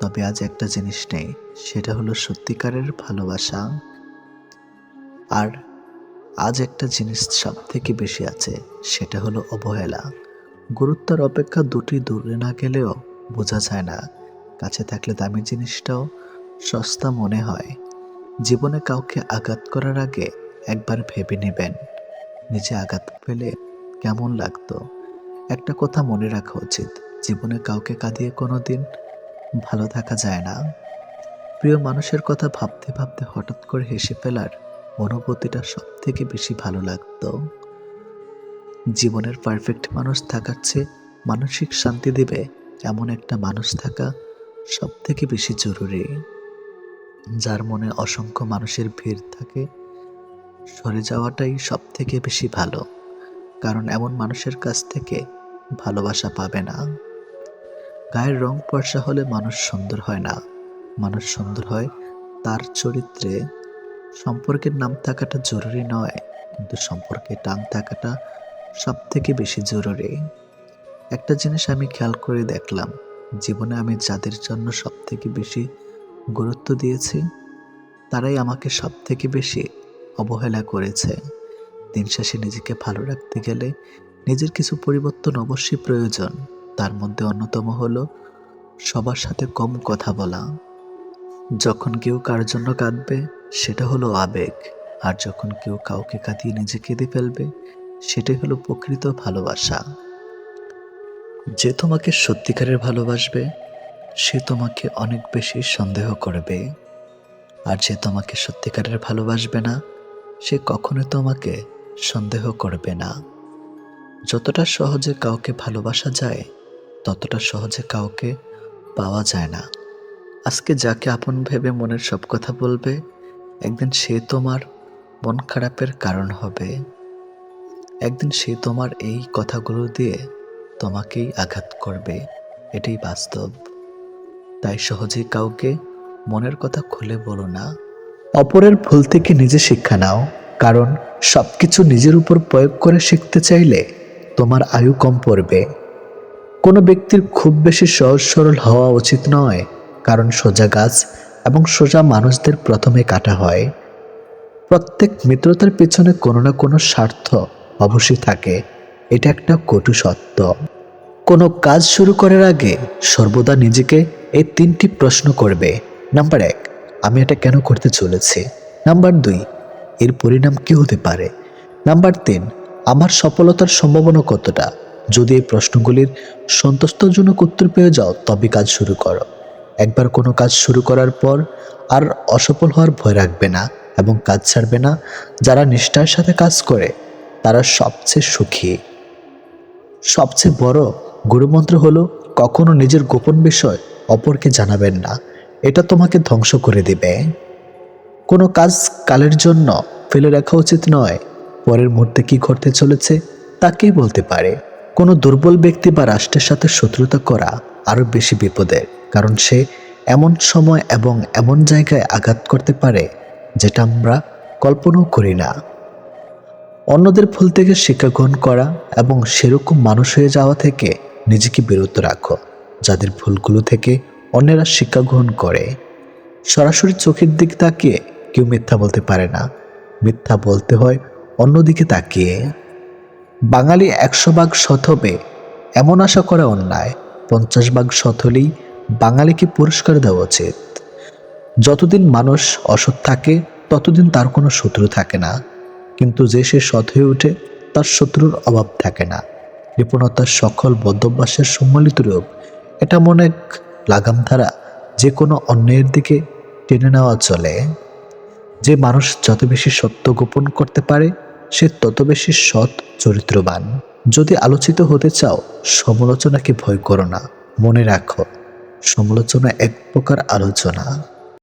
তবে আজ একটা জিনিস নেই, সেটা হলো সত্যিকারের ভালোবাসা। আর আজ একটা জিনিস সব থেকে বেশি আছে, সেটা হলো অবহেলা। গুরুত্বের অপেক্ষা দুটি দূরে না গেলেও বোঝা যায় না, কাছে থাকলে দামি জিনিসটাও সস্তা মনে হয়। জীবনে কাউকে আঘাত করার আগে একবার ভেবে নেবেন, নিজে আঘাত পেলে কেমন লাগতো। একটা কথা মনে রাখা উচিত, জীবনে কাউকে কাঁদিয়ে কোনোদিন ভালো থাকা যায় না। প্রিয় মানুষের কথা ভাবতে ভাবতে হঠাৎ করে হেসে ফেলার অনুভূতিটা সব থেকে বেশি ভালো লাগতো। জীবনের পারফেক্ট মানুষ থাকার চেয়ে মানসিক শান্তি দেবে এমন একটা মানুষ থাকা সব থেকে বেশি জরুরি। যার মনে অসংখ্য মানুষের ভিড় থাকে, সরে যাওয়াটাই সব থেকে বেশি ভালো, কারণ এমন মানুষের কাছ থেকে ভালোবাসা পাবে না। গায়ের রং ফর্সা হলে মানুষ সুন্দর হয় না, মানুষ সুন্দর হয় তার চরিত্রে। সম্পর্কের নাম থাকাটা জরুরি নয়, কিন্তু সম্পর্কে টান থাকাটা সব থেকে বেশি জরুরি। একটা জিনিস আমি খেয়াল করে দেখলাম, জীবনে আমি যাদের জন্য সব থেকে বেশি গুরুত্ব দিয়েছি, তারাই আমাকে সব থেকে বেশি অবহেলা করেছে। দিন শেষে নিজেকে ভালো রাখতে গেলে নিজের কিছু পরিবর্তন অবশ্যই প্রয়োজন। তার মধ্যে অন্যতম হলো সবার সাথে কম কথা বলা। যখন কেউ কার জন্য কাঁদবে, সেটা হলো আবেগ, আর যখন কেউ কাউকে কাঁদিয়ে নিজে কেঁদে ফেলবে, সেটাই হলো প্রকৃত ভালোবাসা। যে তোমাকে সত্যিকারের ভালোবাসবে, সে তোমাকে অনেক বেশি সন্দেহ করবে, আর যে তোমাকে সত্যিকারের ভালোবাসবে না, সে কখনো তোমাকে সন্দেহ করবে না। যতটা সহজে কাউকে ভালোবাসা যায়, ততটা সহজে কাউকে পাওয়া যায় না। আজকে যাকে আপন ভেবে মনের সব কথা বলবে, একদিন সে তোমার মন খারাপের কারণ হবে। একদিন সে তোমার এই কথাগুলো দিয়ে তোমাকেই আঘাত করবে, এটাই বাস্তব। তাই সহজেই কাউকে মনের কথা খুলে বলো না। অপরের ভুল থেকে নিজে শিক্ষা নাও, কারণ সবকিছু নিজের উপর প্রয়োগ করে শিখতে চাইলে তোমার আয়ু কম পড়বে। কোনো ব্যক্তির খুব বেশি সহজ সরল হওয়া উচিত নয়, কারণ সোজা গাছ এবং সোজা মানুষদের প্রথমে কাটা হয়। প্রত্যেক মিত্রতার পেছনে কোনো না কোনো স্বার্থ অবশ্যই থাকে, এটা একটা কটু সত্য। কোনো কাজ শুরু করার আগে সর্বদা নিজেকে এই 3টি প্রশ্ন করবে। নাম্বার 1, আমি এটা কেন করতে চলেছি? নাম্বার 2, এর পরিণাম কি হতে পারে? নাম্বার 3, আমার সফলতার সম্ভাবনা কতটা? যদি এই প্রশ্নগুলির সন্তুষ্টজনক উত্তর পেয়ে যাও, তবে কাজ শুরু করো। একবার কোনো কাজ শুরু করার পর আর অসফল হওয়ার ভয় রাখবে না এবং কাজ ছাড়বে না। যারা নিষ্ঠার সাথে কাজ করে তারা সবচেয়ে সুখী। সবচেয়ে বড় গুরুমন্ত্র হলো কখনো নিজের গোপন বিষয় অপরকে জানাবেন না, এটা তোমাকে ধ্বংস করে দিবে। কোনো কাজ কালের জন্য ফেলে রাখা উচিত নয়। পরের মুহূর্তে কি ঘটতে চলেছে তা কে বলতে পারে। কোনো দুর্বল ব্যক্তি বা রাষ্ট্রের সাথে শত্রুতা করা আরও বেশি বিপদের, কারণ সে এমন সময় এবং এমন জায়গায় আঘাত করতে পারে যেটা আমরা কল্পনাও করি না। অন্যদের ভুল থেকে শিক্ষা গ্রহণ করা এবং সেরকম মানুষ হয়ে যাওয়া থেকে নিজেকে বিরত রাখো যাদের ভুলগুলো থেকে অন্যেরা শিক্ষা গ্রহণ করে। সরাসরি চোখের দিক তাকিয়ে কেউ মিথ্যা বলতে পারে না, মিথ্যা বলতে হয় অন্যদিকে তাকিয়ে। বাঙালি ১০০ ভাগ সৎ হবে এমন আশা করা অন্যায়। ৫০ ভাগ সৎ হলেই বাঙালিকে পুরস্কার দেওয়া উচিত। যতদিন মানুষ অসৎ থাকে ততদিন তার কোনো শত্রু থাকে না, কিন্তু যে সে সৎ হয়ে ওঠে তার শত্রুর অভাব থাকে না। কৃপণতার সকল বদ্ধভ্যাসের সম্মিলিত রূপ। এটা মনে এক লাগাম ধারা, যে কোনো অন্যায়ের দিকে টেনে নেওয়া চলে। যে মানুষ যত বেশি সত্য গোপন করতে পারে সে তত বেশি সৎ চরিত্রবান। যদি আলোচিত হতে চাও সমালোচনাকে ভয় করো না, মনে রাখো সমালোচনা এক প্রকার আলোচনা।